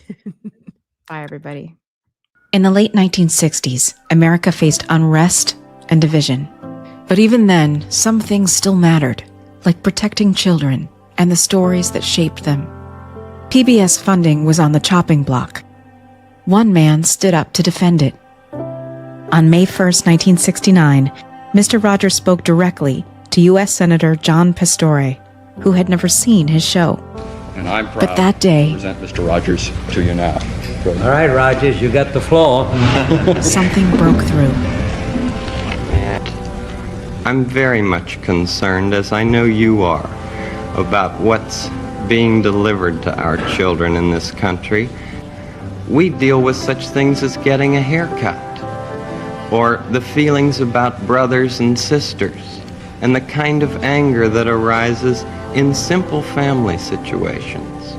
Bye, everybody. In the late 1960s, America faced unrest and division. But even then, some things still mattered, like protecting children and the stories that shaped them. PBS funding was on the chopping block. One man stood up to defend it. On May 1st, 1969, Mr. Rogers spoke directly to U.S. Senator John Pastore, who had never seen his show. And I'm proud But that day, to present Mr. Rogers to you now. Go ahead. All right, Rogers, you got the floor. something broke through. I'm very much concerned, as I know you are, about what's being delivered to our children in this country. We deal with such things as getting a haircut, or the feelings about brothers and sisters, and the kind of anger that arises in simple family situations.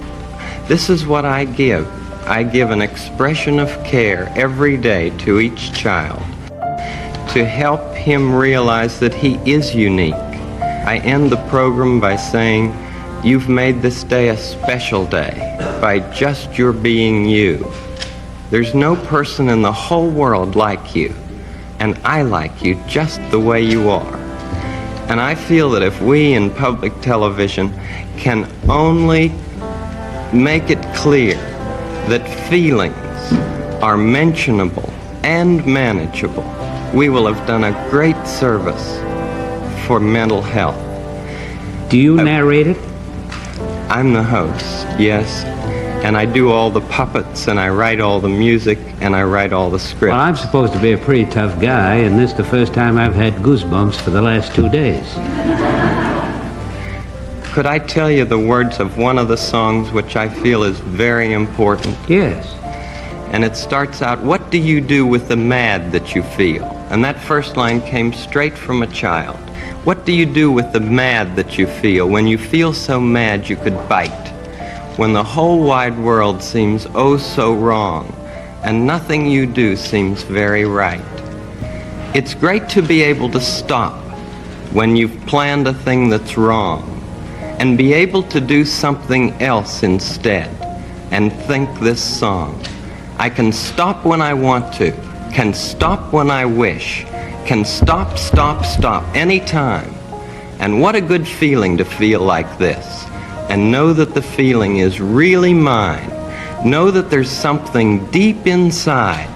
This is what I give. I give an expression of care every day to each child to help him realize that he is unique. I end the program by saying, you've made this day a special day by just your being you. There's no person in the whole world like you, and I like you just the way you are. And I feel that if we in public television can only make it clear that feelings are mentionable and manageable, we will have done a great service for mental health. Do you narrate it? I'm the host, yes. And I do all the puppets, and I write all the music, and I write all the script. Well, I'm supposed to be a pretty tough guy, and this is the first time I've had goosebumps for the last 2 days. Could I tell you the words of one of the songs which I feel is very important? Yes. And it starts out, what do you do with the mad that you feel? And that first line came straight from a child. What do you do with the mad that you feel when you feel so mad you could bite? When the whole wide world seems oh so wrong, and nothing you do seems very right. It's great to be able to stop when you've planned a thing that's wrong, and be able to do something else instead, and think this song. I can stop when I want to, can stop when I wish, can stop, stop, stop anytime. And what a good feeling to feel like this, and know that the feeling is really mine. Know that there's something deep inside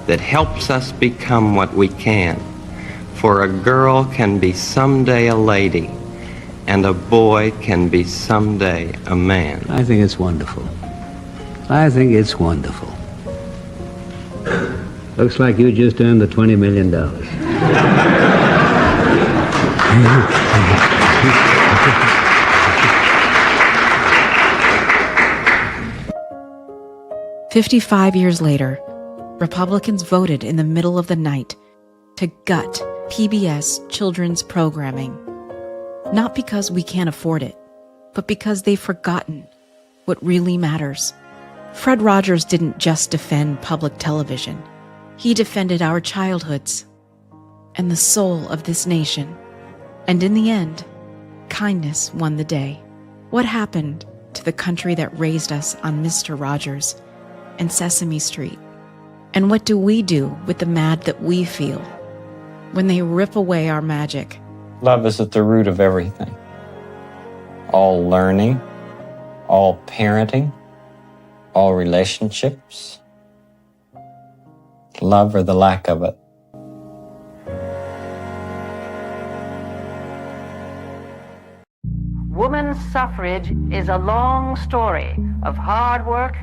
that helps us become what we can. For a girl can be someday a lady, and a boy can be someday a man. I think it's wonderful. I think it's wonderful. Looks like you just earned the $20 million. 55 years later, Republicans voted in the middle of the night to gut PBS children's programming. Not because we can't afford it, but because they've forgotten what really matters. Fred Rogers didn't just defend public television. He defended our childhoods and the soul of this nation. And in the end, kindness won the day. What happened to the country that raised us on Mr. Rogers and Sesame Street? And what do we do with the mad that we feel when they rip away our magic? Love is at the root of everything. All learning, all parenting, all relationships. Love or the lack of it. Women's suffrage is a long story of hard work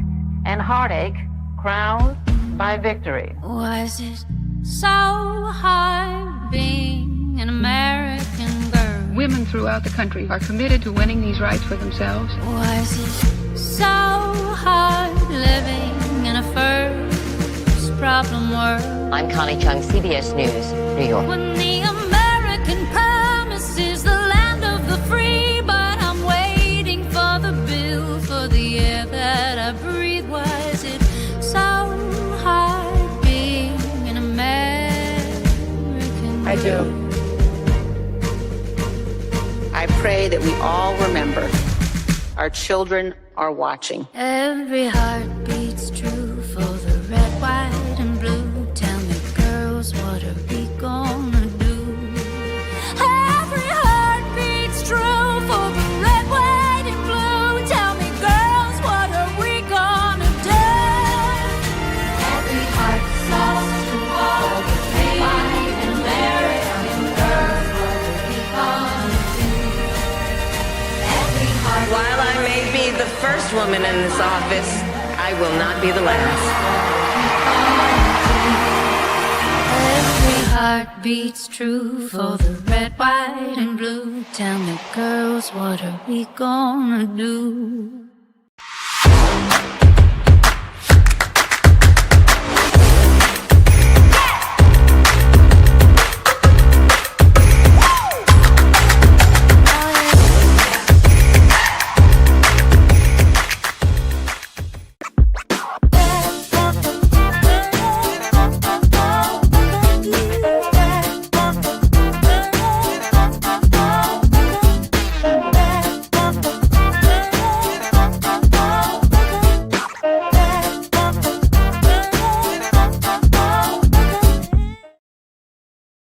and heartache crowned by victory. Was it so hard being an American girl? Women throughout the country are committed to winning these rights for themselves. Was it so hard living in a first problem world? I'm Connie Chung, CBS News, New York. When the American promise is the land of the free, but I'm waiting for the bill for the air that I breathe. Was it so hard being an American girl? I do. I pray that we all remember our children are watching. Every heart beats true for the red, white, and blue. Tell me, girls, what are we gonna do? Every heart beats true for the red, white, and blue. Tell me, girls, what are we gonna do? Every heart lost to war. first woman in this office. I will not be the last. Every heart beats true for the red, white, and blue. Tell me, girls, what are we gonna do?